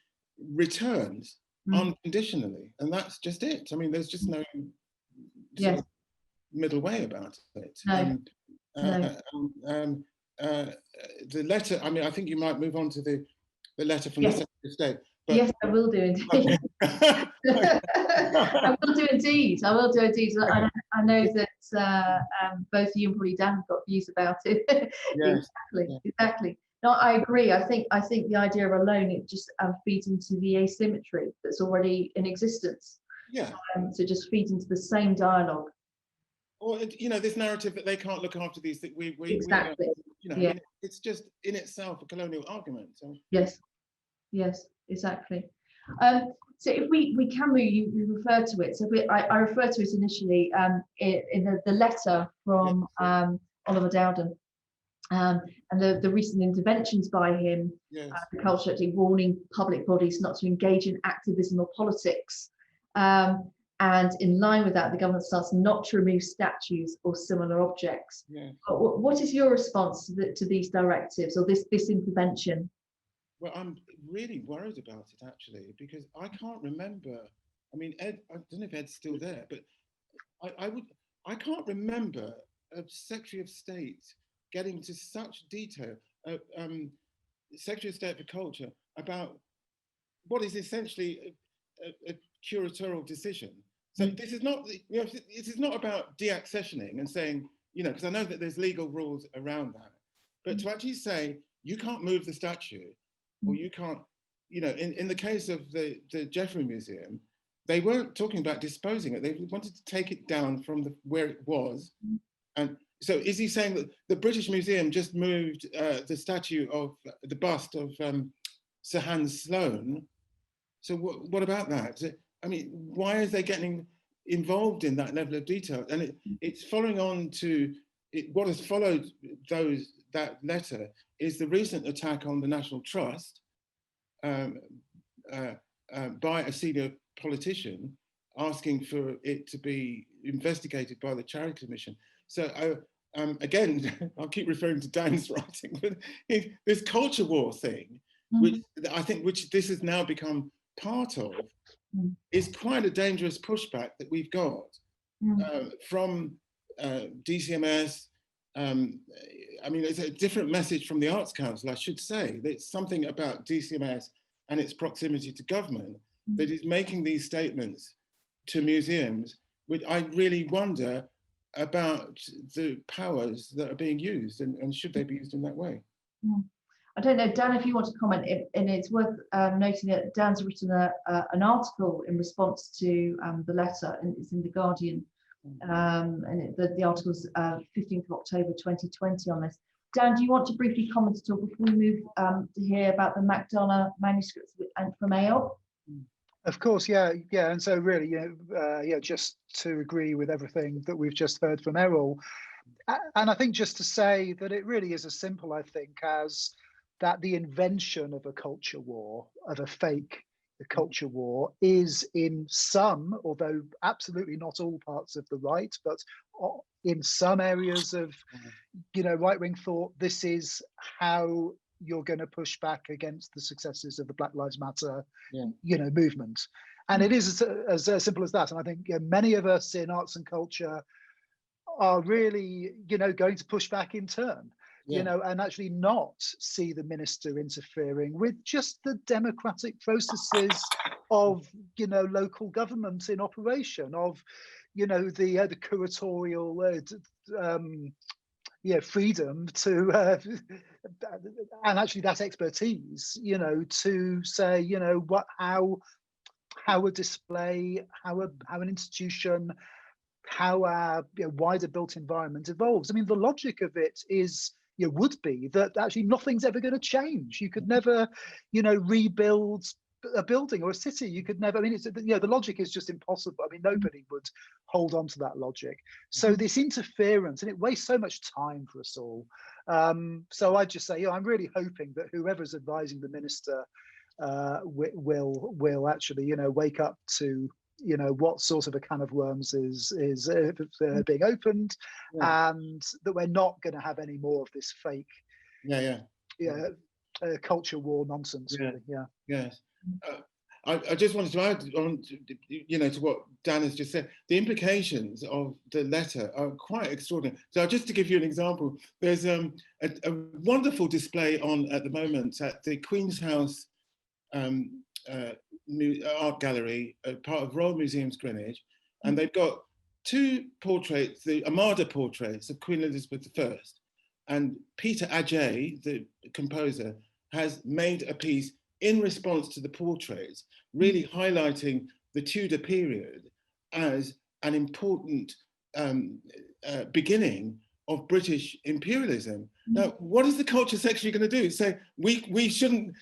returned unconditionally, and that's just it. I mean, there's just no sort of middle way about it. The letter, I mean, I think you might move on to the letter from the Secretary of State. But, yes, I will do indeed. I will do indeed. I will do indeed. I know that both you and probably Dan have got views about it. Exactly. No, I agree. I think the idea of alone, it just feeds into the asymmetry that's already in existence. So it just feeds into the same dialogue. Or, you know, this narrative that they can't look after these things. Exactly. You know, it's just in itself a colonial argument. So. Yes, exactly. So if we can move, you referred to it. So I referred to it initially in the letter from Oliver Dowden, and the recent interventions by him, the culture actually warning public bodies not to engage in activism or politics. And in line with that, the government starts not to remove statues or similar objects. But what is your response to these directives or this intervention? Well, I'm really worried about it, actually, because I can't remember. I mean, Ed, I don't know if Ed's still there, but I can't remember a Secretary of State getting to such detail, Secretary of State for Culture, about what is essentially a curatorial decision. So this is not, you know, this is not about deaccessioning and saying, you know, because I know that there's legal rules around that, but to actually say, you can't move the statue, or you can't, you know, in the case of the Jeffrey Museum, they weren't talking about disposing it. They wanted to take it down from where it was. And so is he saying that the British Museum just moved the statue of the bust of Sir Hans Sloane? So what about that? I mean, why is they getting involved in that level of detail? And it's following on to what has followed that letter is the recent attack on the National Trust by a senior politician, asking for it to be investigated by the Charity Commission. So again, I'll keep referring to Dan's writing, but this culture war thing, which I think this has now become part of, is quite a dangerous pushback that we've got from DCMS. I mean, it's a different message from the Arts Council, I should say. It's something about DCMS and its proximity to government that is making these statements to museums, which I really wonder about the powers that are being used, and should they be used in that way? I don't know, Dan, if you want to comment, and it's worth noting that Dan's written an article in response to the letter, and it's in The Guardian, and the article's 15th of October 2020 on this. Dan, do you want to briefly comment at all before we move to hear about the Mcdonough Manuscripts and from Eyob? Of course, yeah, and so really, just to agree with everything that we've just heard from Errol, and I think just to say that it really is as simple, I think, as that the invention of a culture war, of a fake culture war, is in some, although absolutely not all parts of the right, but in some areas of, right-wing thought, this is how you're going to push back against the successes of the Black Lives Matter, movement. And it is as simple as that. And I think many of us in arts and culture are really, going to push back in turn, and actually not see the minister interfering with just the democratic processes of, local government in operation, of, the curatorial freedom to and actually that expertise, to say, how a display, how an institution, how our wider built environment evolves. I mean, the logic of it is, would be that actually nothing's ever going to change. You could never, rebuild a building or a city. You could never. I mean, it's the logic is just impossible. I mean, nobody would hold on to that logic. So this interference, and it wastes so much time for us all. So I just say, I'm really hoping that whoever's advising the minister will actually, wake up to, what sort of a can of worms is being opened, and that we're not going to have any more of this fake, culture war nonsense. Really. Yes. I just wanted to add on, to what Dan has just said. The implications of the letter are quite extraordinary. So just to give you an example, there's a wonderful display on at the moment at the Queen's House art gallery, part of Royal Museums Greenwich, and they've got two portraits, the Armada portraits of Queen Elizabeth I, and Peter Adjei, the composer, has made a piece in response to the portraits, really highlighting the Tudor period as an important beginning of British imperialism. Now, what is the culture secretary going to do? Say we shouldn't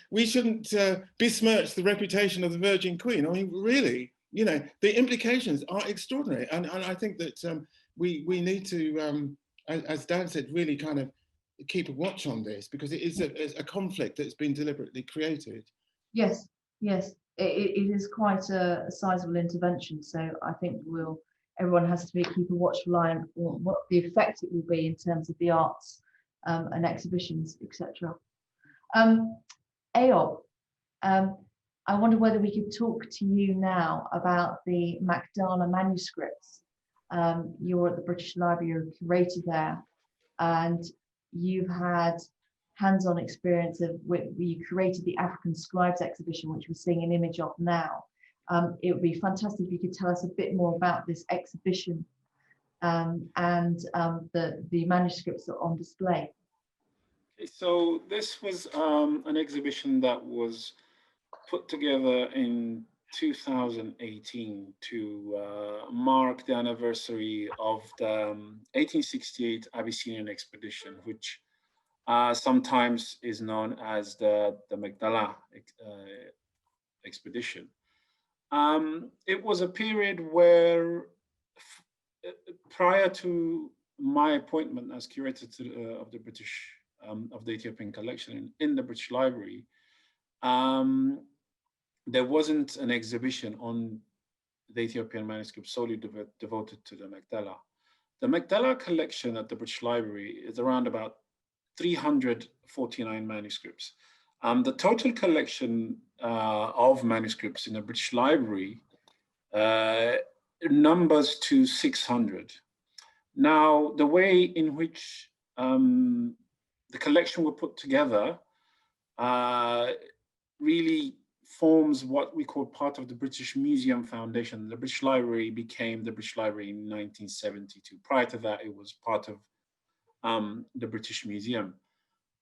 besmirch the reputation of the Virgin Queen? I mean, really, the implications are extraordinary, and I think that we need to, as Dan said, really kind of keep a watch on this, because it is a conflict that's been deliberately created. Yes, it is quite a sizable intervention. So I think everyone has to keep a watchful eye on what the effect it will be in terms of the arts and exhibitions, etc. Eyob, I wonder whether we could talk to you now about the Maqdala Manuscripts. You're at the British Library, you're a curator there, and you've had hands-on experience of you created the African Scribes exhibition, which we're seeing an image of now. It would be fantastic if you could tell us a bit more about this exhibition and the manuscripts that are on display. So this was an exhibition that was put together in 2018 to mark the anniversary of the 1868 Abyssinian expedition, which sometimes is known as the Maqdala expedition. It was a period where, prior to my appointment as curator of the of the Ethiopian collection in the British Library, there wasn't an exhibition on the Ethiopian manuscript solely devoted to the Maqdala. The Maqdala collection at the British Library is around about 349 manuscripts. The total collection of manuscripts in the British Library numbers to 600. Now, the way in which the collection were put together really forms what we call part of the British Museum Foundation. The British Library became the British Library in 1972. Prior to that, it was part of the British Museum.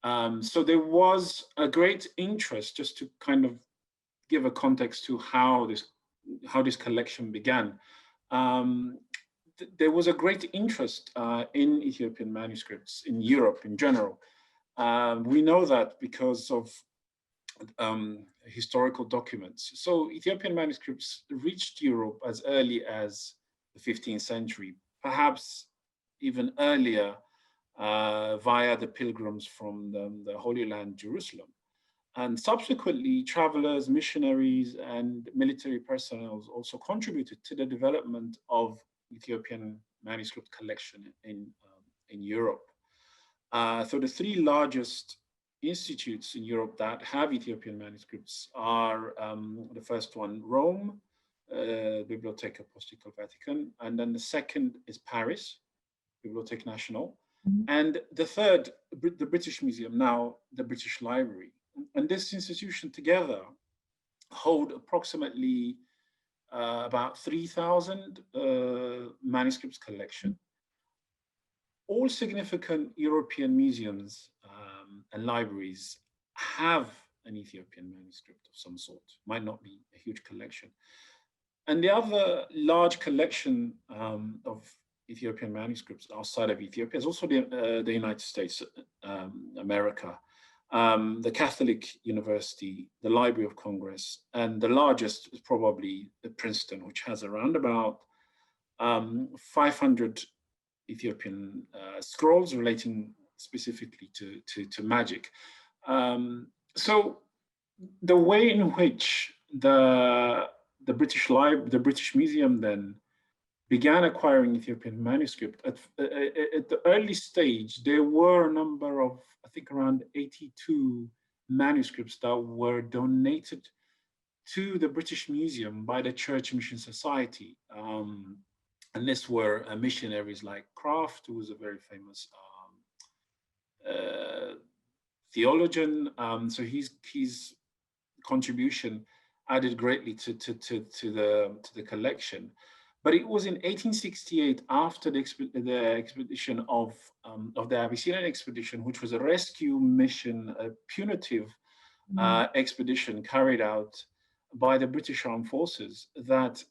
So there was a great interest, just to kind of give a context to how this collection began. There was a great interest in Ethiopian manuscripts in Europe in general. We know that because of historical documents. So Ethiopian manuscripts reached Europe as early as the 15th century, perhaps even earlier via the pilgrims from the Holy Land, Jerusalem. And subsequently, travelers, missionaries, and military personnel also contributed to the development of Ethiopian manuscript collection in Europe. So the three largest institutes in Europe that have Ethiopian manuscripts are the first one, Rome, Bibliotheca Apostolica Vatican, and then the second is Paris, Bibliothèque Nationale, and the third, the British Museum, now the British Library. And this institution together hold approximately about 3,000 manuscripts collection. All significant European museums and libraries have an Ethiopian manuscript of some sort. Might not be a huge collection. And the other large collection of Ethiopian manuscripts outside of Ethiopia is also the United States, America, the Catholic University, the Library of Congress, and the largest is probably Princeton, which has around about 500 Ethiopian scrolls relating specifically to magic. So the way in which the British Museum then began acquiring Ethiopian manuscript, at the early stage, there were a number of, I think around 82 manuscripts that were donated to the British Museum by the Church Mission Society. And this were missionaries like Kraft, who was a very famous theologian. So his contribution added greatly to the collection. But it was in 1868, after the expedition of the Abyssinian expedition, which was a rescue mission, a punitive expedition carried out by the British Armed Forces, that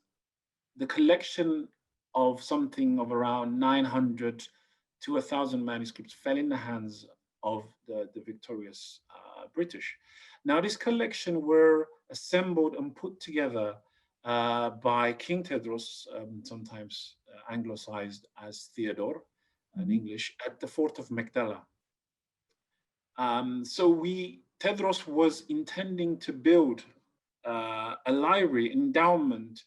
the collection of something of around 900 to 1,000 manuscripts fell in the hands of the victorious British. Now, this collection were assembled and put together by King Tedros, sometimes anglicized as Theodore in English, at the fort of Maqdala. So Tedros was intending to build a library endowment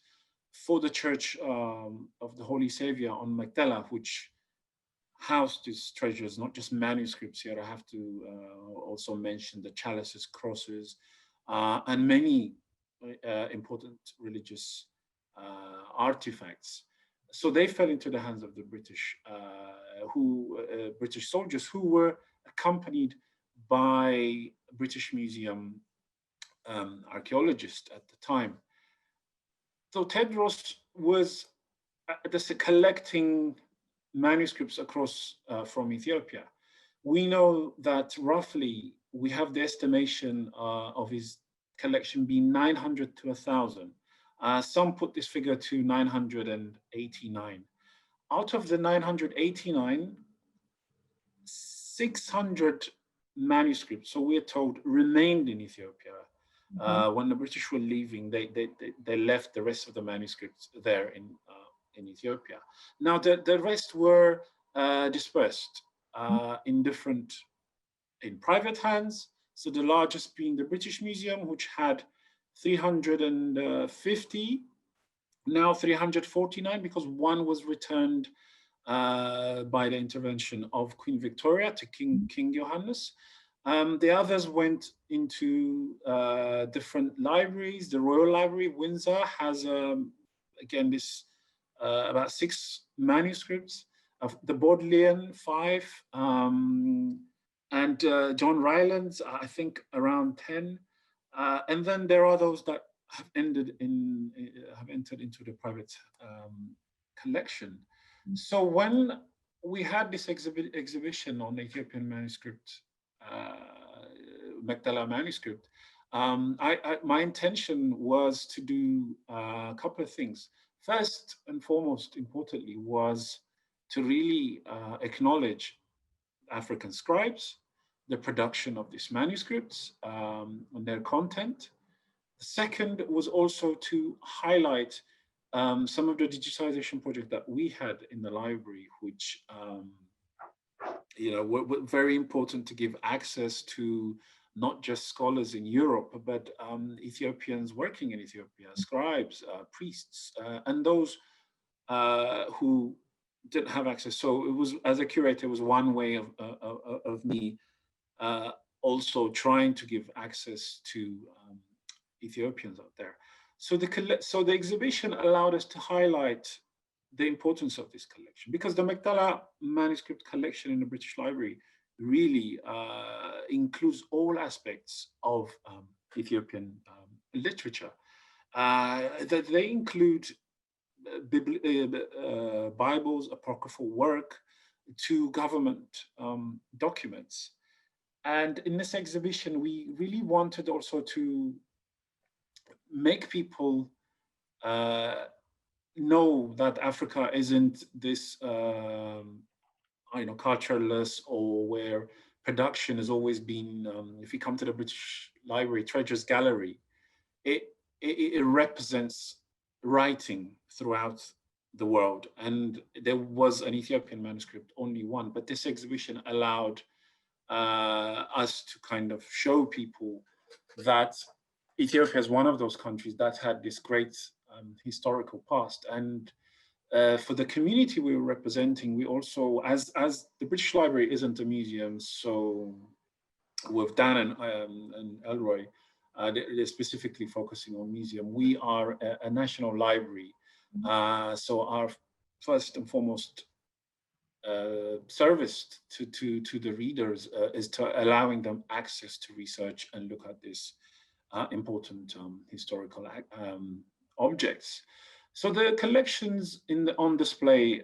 for the Church of the Holy Savior on Maqdala, which housed these treasures, not just manuscripts here. I have to also mention the chalices, crosses, and many important religious artifacts. So they fell into the hands of the British, British soldiers who were accompanied by British Museum archaeologists at the time. So Tedros was just collecting manuscripts across from Ethiopia. we know that roughly we have the estimation of his collection being 900 to 1,000. Some put this figure to 989. Out of the 989, 600 manuscripts, so we're told, remained in Ethiopia. When the British were leaving, they left the rest of the manuscripts there in Ethiopia. Now the rest were dispersed in private hands. So the largest being the British Museum, which had 350, now 349, because one was returned by the intervention of Queen Victoria to King Johannes. The others went into different libraries. The Royal Library of Windsor has, again, this about 6 manuscripts, of the Bodleian 5, and John Ryland's, I think, around 10. And then there are those that have entered into the private collection. So when we had this exhibition on Ethiopian manuscript, Maqdala manuscript, my intention was to do a couple of things. First and foremost, importantly, was to really acknowledge African scribes, the production of these manuscripts, and their content. The second was also to highlight some of the digitization projects that we had in the library, which were very important to give access to not just scholars in Europe, but Ethiopians working in Ethiopia, scribes, priests, and those who didn't have access. So it was, as a curator, it was one way of me also trying to give access to Ethiopians out there. So the exhibition allowed us to highlight the importance of this collection, because the Maqdala manuscript collection in the British Library really includes all aspects of Ethiopian literature. That they include Bibles, apocryphal work, to government documents. And in this exhibition, we really wanted also to make people know that Africa isn't this cultureless, or where production has always been, if you come to the British Library Treasures Gallery, it represents writing throughout the world. And there was an Ethiopian manuscript, only one, but this exhibition allowed us to kind of show people that Ethiopia is one of those countries that had this great historical past. And for the community we were representing, we also, as the British Library isn't a museum, so with Dan and Elroy, they're specifically focusing on museum. We are a national library. So our first and foremost service to the readers is to allowing them access to research and look at this important historical objects. So the collections on display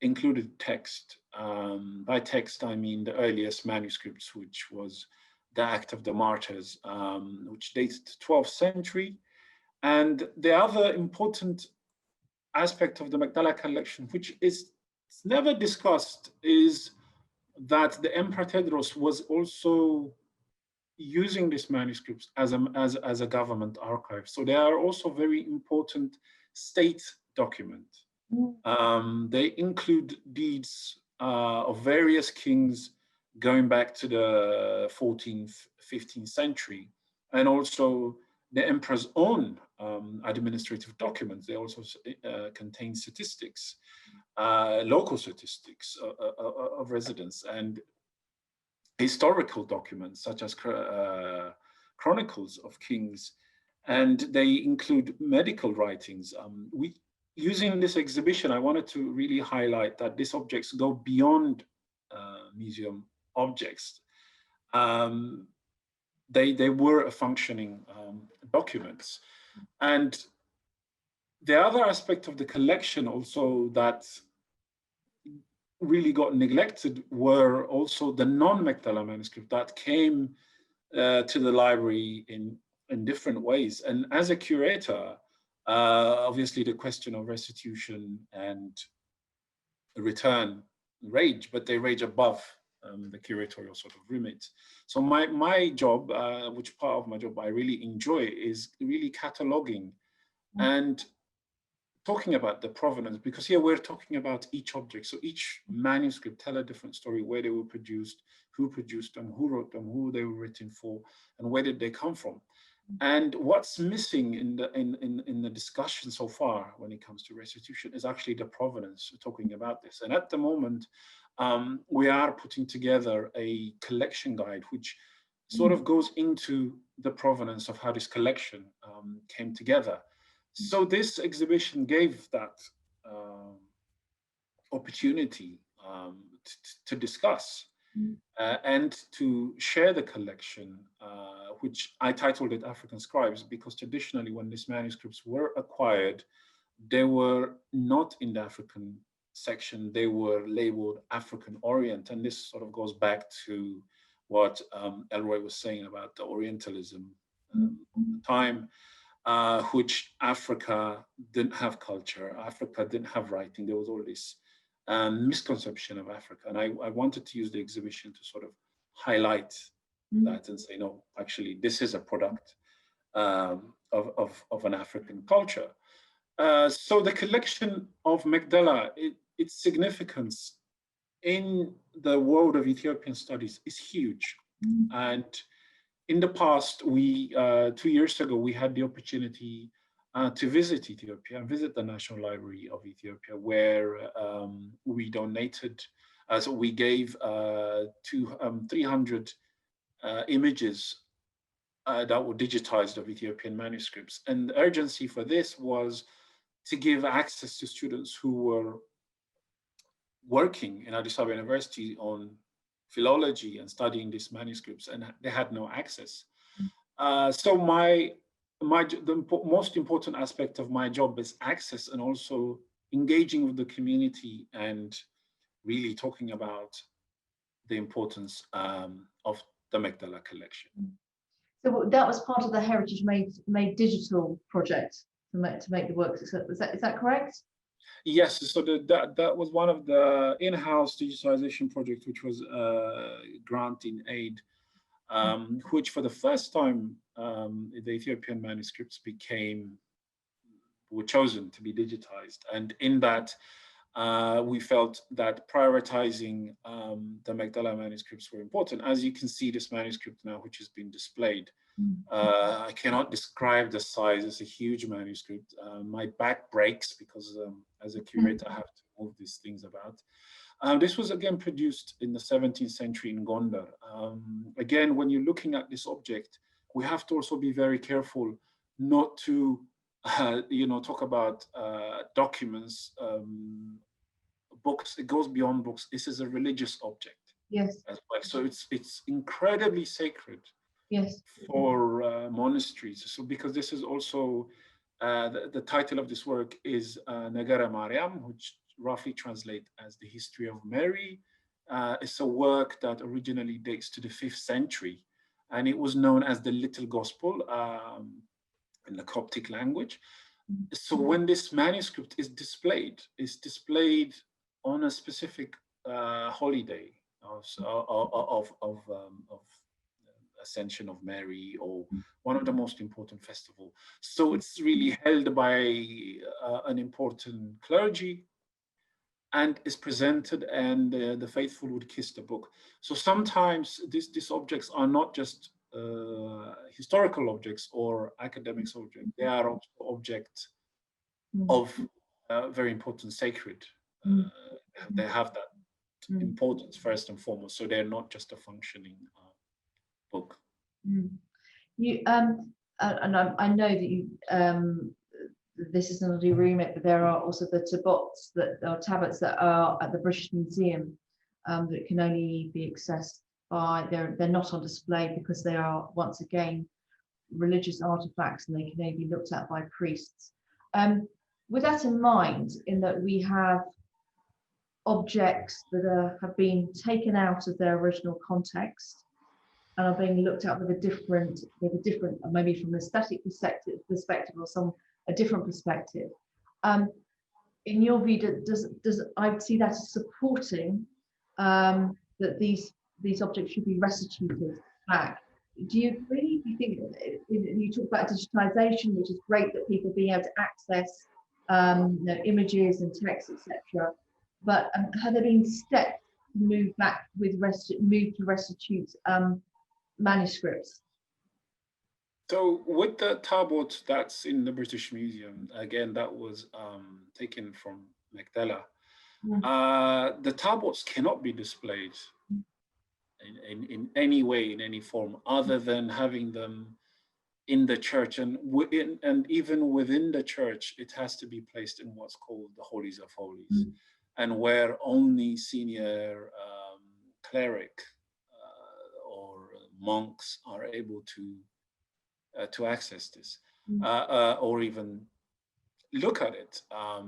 included text. By text, I mean the earliest manuscripts, which was the Act of the Martyrs, which dates to 12th century. And the other important aspect of the Maqdala collection, which is never discussed, is that the Emperor Tewodros was also using these manuscripts as a government archive. So they are also very important state document. They include deeds of various kings going back to the 14th, 15th century, and also the emperor's own administrative documents. They also contain statistics, local statistics of residents, and historical documents such as chronicles of kings, and they include medical writings. Using this exhibition, I wanted to really highlight that these objects go beyond museum objects. They were a functioning documents. And the other aspect of the collection also that really got neglected were also the non-Maqdala manuscript that came to the library in different ways. And as a curator, obviously the question of restitution and return rage, but they rage above the curatorial sort of remit. So my job, which part of my job I really enjoy, is really cataloging and talking about the provenance, because here we're talking about each object. So each manuscript tell a different story, where they were produced, who produced them, who wrote them, who they were written for, and where did they come from. And what's missing in the discussion so far when it comes to restitution is actually the provenance, talking about this. And at the moment, we are putting together a collection guide, which sort of goes into the provenance of how this collection came together. So this exhibition gave that opportunity to discuss and to share the collection, which I titled it African Scribes, because traditionally when these manuscripts were acquired, they were not in the African section, they were labeled African Orient. And this sort of goes back to what Elroy was saying about the Orientalism of the time, which Africa didn't have culture, Africa didn't have writing. There was all this misconception of Africa. And I wanted to use the exhibition to sort of highlight that and say, no, actually, this is a product of an African culture. So the collection of Maqdala, its significance in the world of Ethiopian studies is huge. And in the past, 2 years ago, we had the opportunity to visit Ethiopia and visit the National Library of Ethiopia, where we donated, so we gave 300 images that were digitized of Ethiopian manuscripts. And the urgency for this was to give access to students who were working in Addis Ababa University on philology and studying these manuscripts, and they had no access. So the most important aspect of my job is access, and also engaging with the community and really talking about the importance of the Maqdala collection. So that was part of the Heritage Made Digital project to make the works. Is that correct? Yes, so that was one of the in-house digitization projects, which was grant in aid, which for the first time, the Ethiopian manuscripts were chosen to be digitized. And in that, we felt that prioritizing the Maqdala manuscripts were important. As you can see, this manuscript now, which has been displayed, I cannot describe the size. It's a huge manuscript. My back breaks because as a curator, I have to move these things about. This was again produced in the 17th century in Gondar. Again, when you're looking at this object, we have to also be very careful not to, talk about documents, books. It goes beyond books. This is a religious object. Yes. As well. So it's incredibly sacred. Yes. For monasteries. So because this is also, the title of this work is Negara Mariam, which roughly translates as the history of Mary. It's a work that originally dates to the 5th century, and it was known as the Little Gospel in the Coptic language. So when this manuscript is displayed, it's displayed on a specific holiday of Ascension of Mary, or one of the most important festivals. So it's really held by an important clergy and is presented, and the faithful would kiss the book. So sometimes these objects are not just historical objects or academic objects, they are also objects of very important sacred. They have that importance first and foremost, so they're not just a functioning book. You and I know that you this is not a remit, but there are also the tabots that are tablets that are at the British Museum that can only be accessed by, they're not on display because they are once again religious artifacts, and they can only be looked at by priests. With that in mind, in that we have objects that have been taken out of their original context and are being looked at with a different, maybe from a static perspective or a different perspective. In your view, does I see that as supporting that these objects should be restituted back? Do you agree? Do you think you talk about digitization, which is great that people being able to access images and text, etc. But have there been steps to move back with to restitute manuscripts? So with the tablet that's in the British Museum, again, that was taken from Maqdala. The tablets cannot be displayed in any way, in any form, other than having them in the church. And even within the church, it has to be placed in what's called the Holies of Holies, and where only senior cleric or monks are able to access this, or even look at it.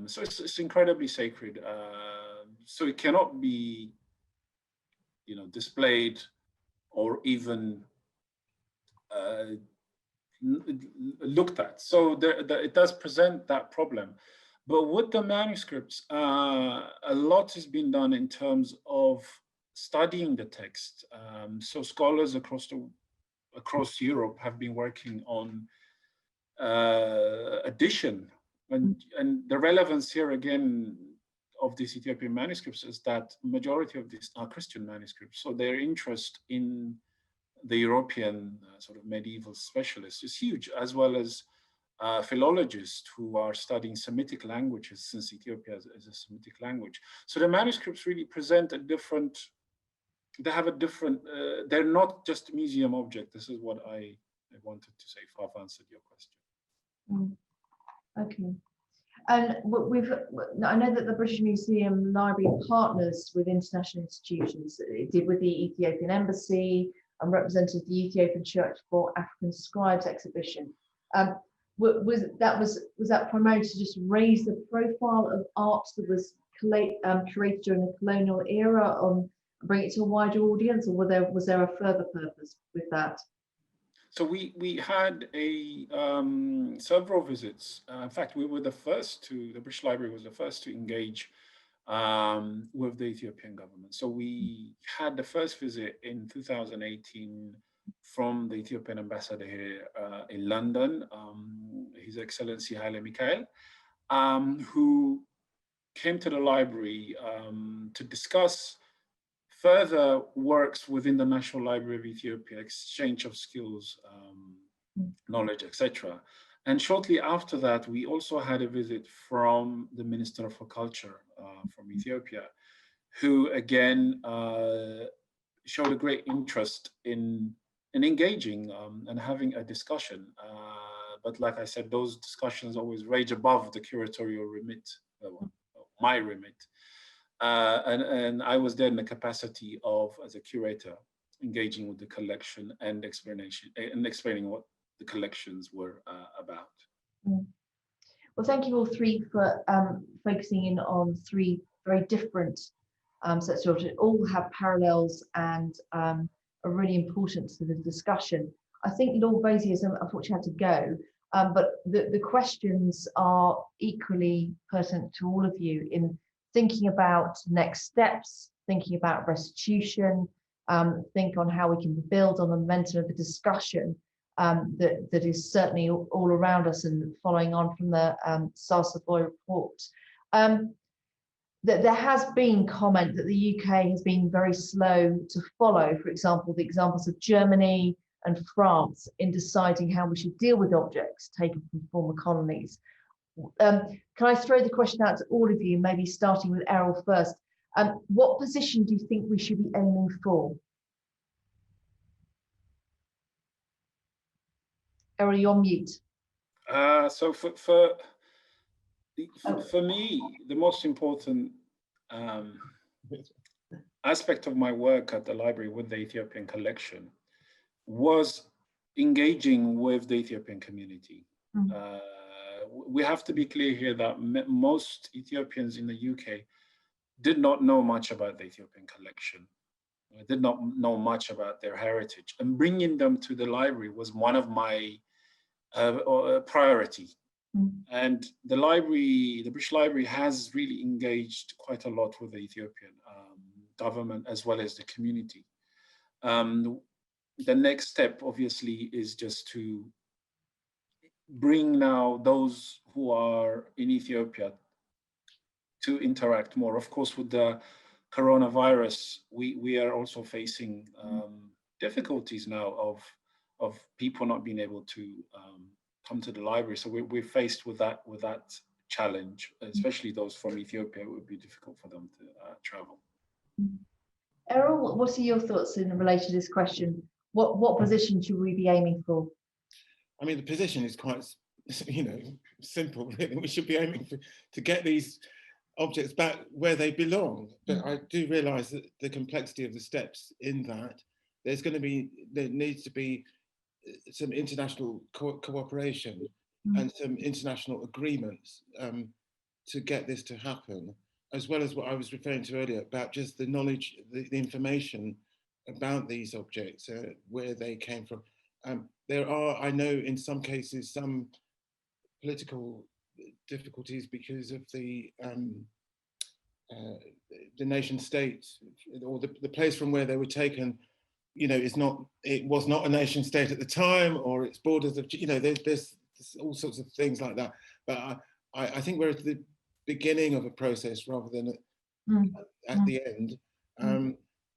So it's incredibly sacred. So it cannot be, displayed or even looked at. So it does present that problem. But with the manuscripts, a lot has been done in terms of studying the text. So scholars across Europe have been working on addition, and the relevance here again of these Ethiopian manuscripts is that majority of these are Christian manuscripts. So their interest in the European sort of medieval specialists is huge, as well as philologists who are studying Semitic languages, since Ethiopia is a Semitic language. So the manuscripts really present they have a different, they're not just museum object. This is what I wanted to say, if I've answered your question. Okay. And I know that the British Museum Library partners with international institutions. It did with the Ethiopian Embassy and represented the Ethiopian Church for African Scribes exhibition. Was that primarily to just raise the profile of art that was curated during the colonial era, bring it to a wider audience, or was there a further purpose with that? So we had several visits. In fact, we were the British Library was the first to engage with the Ethiopian government. So we had the first visit in 2018 from the Ethiopian ambassador here in London, His Excellency Haile Michael, who came to the library to discuss further works within the National Library of Ethiopia, exchange of skills, knowledge, etc. And shortly after that, we also had a visit from the Minister for Culture from Ethiopia, who again showed a great interest in engaging and having a discussion. But like I said, those discussions always rage above the curatorial remit, my remit. And I was there in the capacity as a curator, engaging with the collection and explaining what the collections were about. Well, thank you all three for focusing in on three very different sets of objects. All have parallels and are really important to the discussion. I think Lord Bosie has unfortunately had to go, but the questions are equally pertinent to all of you in thinking about next steps, thinking about restitution, think on how we can build on the momentum of the discussion that is certainly all around us, and following on from the Sarsovoy report. That there has been comment that the UK has been very slow to follow, for example, the examples of Germany and France in deciding how we should deal with objects taken from former colonies. Can I throw the question out to all of you, maybe starting with Errol first? What position do you think we should be aiming for? Errol, you're on mute. So for me, the most important aspect of my work at the library with the Ethiopian collection was engaging with the Ethiopian community. We have to be clear here that most Ethiopians in the UK did not know much about the Ethiopian collection. I did not know much about their heritage, and bringing them to the library was one of my priority. And the library, the British Library, has really engaged quite a lot with the Ethiopian government as well as the community. The next step, obviously, is just to bring now those who are in Ethiopia to interact more. Of course, with the coronavirus, we are also facing difficulties now of people not being able to come to the library. So we're faced with that challenge, especially those from Ethiopia. It would be difficult for them to travel. Errol, what are your thoughts in relation to this question? What position should we be aiming for? I mean, the position is quite, simple, really. We should be aiming to get these objects back where they belong. But I do realise that the complexity of the steps in that, there needs to be some international cooperation and some international agreements to get this to happen, as well as what I was referring to earlier about just the knowledge, the information about these objects, where they came from. There are, I know, in some cases, some political difficulties because of the nation state, or the place from where they were taken, it was not a nation state at the time, or its borders of, there's all sorts of things like that. But I think we're at the beginning of a process rather than at the end.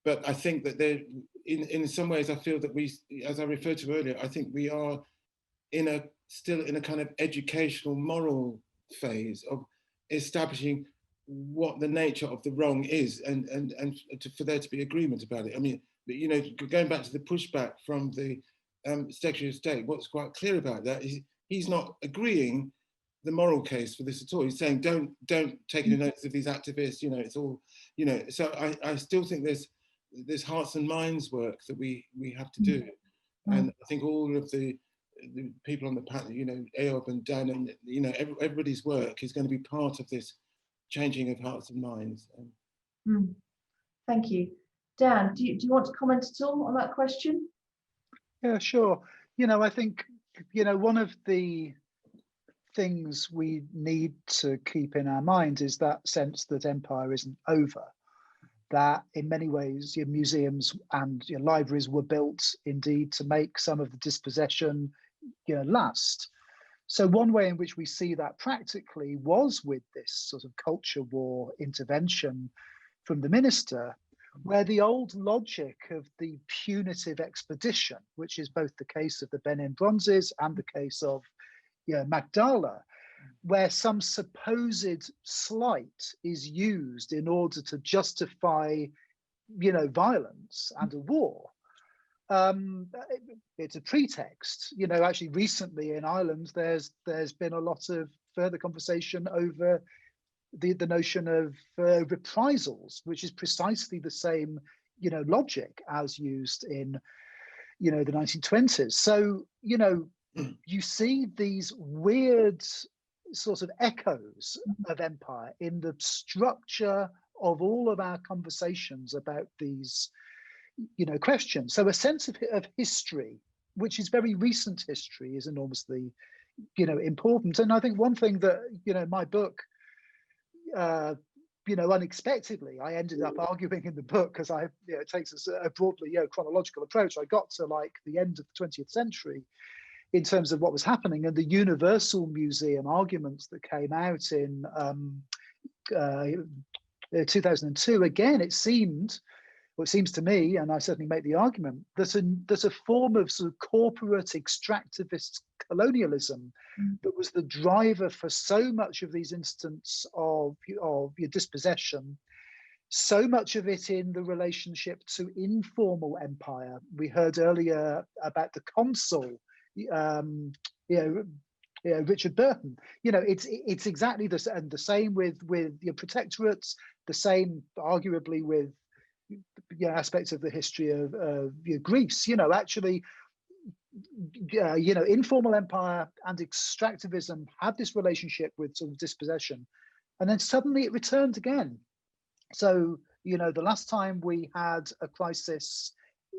But I think that in some ways, I feel that we, as I referred to earlier, I think we are still in a kind of educational, moral phase of establishing what the nature of the wrong is, and for there to be agreement about it. I mean, going back to the pushback from the Secretary of State, what's quite clear about that is he's not agreeing the moral case for this at all. He's saying don't take any notice of these activists. It's all, So I still think there's hearts and minds work that we have to do, and I think all of the people on the panel, Eyob and Dan, and everybody's work is going to be part of this changing of hearts and minds. Thank you. Dan, do you want to comment at all on that question? Yeah, sure. I think, one of the things we need to keep in our mind is that sense that empire isn't over, that in many ways your museums and your libraries were built indeed to make some of the dispossession last. So one way in which we see that practically was with this sort of culture war intervention from the minister, where the old logic of the punitive expedition, which is both the case of the Benin Bronzes and the case of Maqdala, where some supposed slight is used in order to justify, violence and a war. It's a pretext. Actually recently in Ireland, there's been a lot of further conversation over the notion of reprisals, which is precisely the same, logic as used in, the 1920s. So, you see these weird sort of echoes of empire in the structure of all of our conversations about these, questions. So a sense of history, which is very recent history, is enormously, important. And I think one thing that, my book, unexpectedly, I ended up arguing in the book, because it takes us a broadly chronological approach. I got to like the end of the 20th century in terms of what was happening, and the Universal Museum arguments that came out in 2002. Again, it seems to me, and I certainly make the argument, there's a form of sort of corporate extractivist colonialism that was the driver for so much of these instances of your dispossession, so much of it in the relationship to informal empire. We heard earlier about the consul, Richard Burton. It's exactly the same with your protectorates, the same arguably with aspects of the history of Greece. Actually, informal empire and extractivism had this relationship with sort of dispossession, and then suddenly it returned again. So, the last time we had a crisis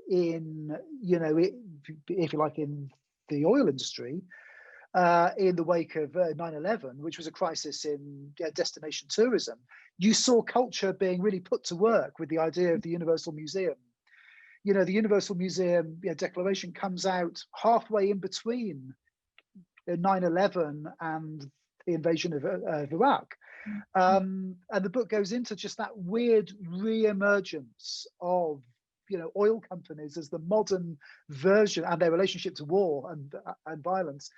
in, if you like, in the oil industry, in the wake of 9/11, which was a crisis in destination tourism, you saw culture being really put to work with the idea of the Universal Museum. The Universal Museum declaration comes out halfway in between 9/11 and the invasion of Iraq. And the book goes into just that weird re-emergence of oil companies as the modern version, and their relationship to war and violence,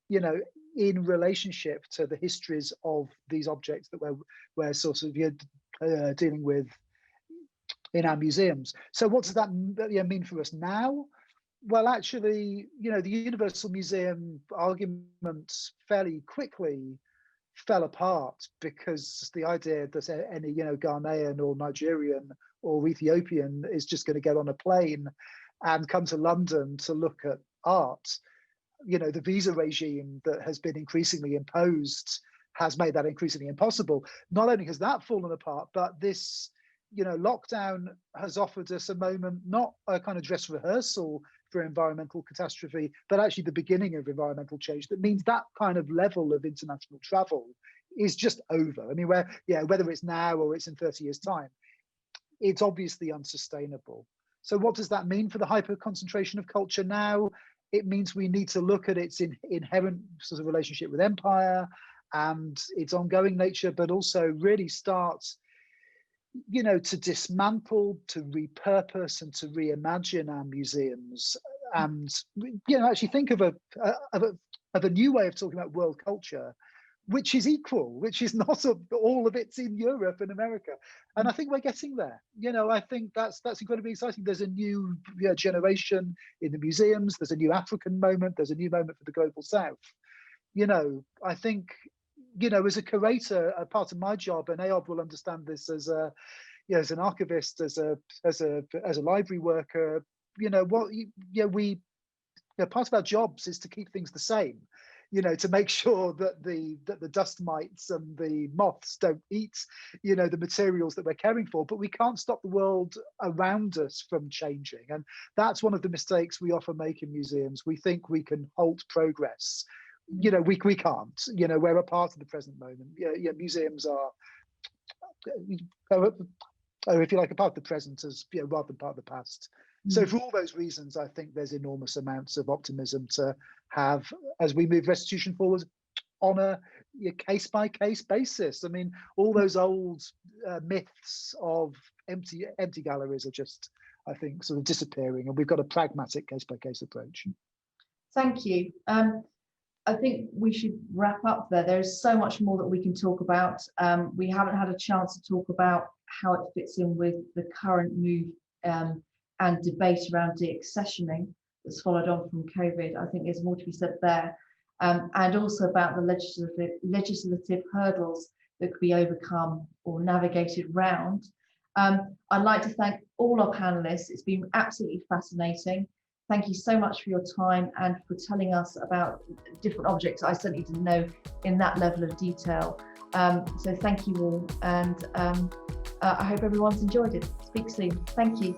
in relationship to the histories of these objects that we're sort of dealing with in our museums. So what does that mean for us now? Well, actually, the Universal Museum argument fairly quickly fell apart, because the idea that any Ghanaian or Nigerian or Ethiopian is just going to get on a plane and come to London to look at art, the visa regime that has been increasingly imposed has made that increasingly impossible. Not only has that fallen apart, but this lockdown has offered us a moment, not a kind of dress rehearsal for environmental catastrophe, but actually the beginning of environmental change. That means that kind of level of international travel is just over. I mean, whether it's now or it's in 30 years' time, it's obviously unsustainable. So what does that mean for the hyper concentration of culture now? It means we need to look at its inherent sort of relationship with empire and its ongoing nature, but also really start to dismantle, to repurpose, and to reimagine our museums, and actually think of a new way of talking about world culture, which is equal, which is not all of it's in Europe and America. And I think we're getting there. I think that's incredibly exciting. There's a new generation in the museums. There's a new African moment. There's a new moment for the global South. I think, as a curator, a part of my job, and Eyob will understand this as an archivist, as a library worker, part of our jobs is to keep things the same, to make sure that the dust mites and the moths don't eat, the materials that we're caring for. But we can't stop the world around us from changing, and that's one of the mistakes we often make in museums. We think we can halt progress. We can't. We're a part of the present moment. Museums are, if you like, a part of the present as rather than part of the past. So for all those reasons, I think there's enormous amounts of optimism to have as we move restitution forward on a case-by-case basis. I mean, all those old myths of empty galleries are just, I think, sort of disappearing, and we've got a pragmatic case-by-case approach. Thank you. I think we should wrap up there. There's so much more that we can talk about. We haven't had a chance to talk about how it fits in with the current move and debate around deaccessioning that's followed on from COVID. I think there's more to be said there. And also about the legislative hurdles that could be overcome or navigated round. I'd like to thank all our panelists. It's been absolutely fascinating. Thank you so much for your time and for telling us about different objects I certainly didn't know in that level of detail. So thank you all, and I hope everyone's enjoyed it. Speak soon. Thank you.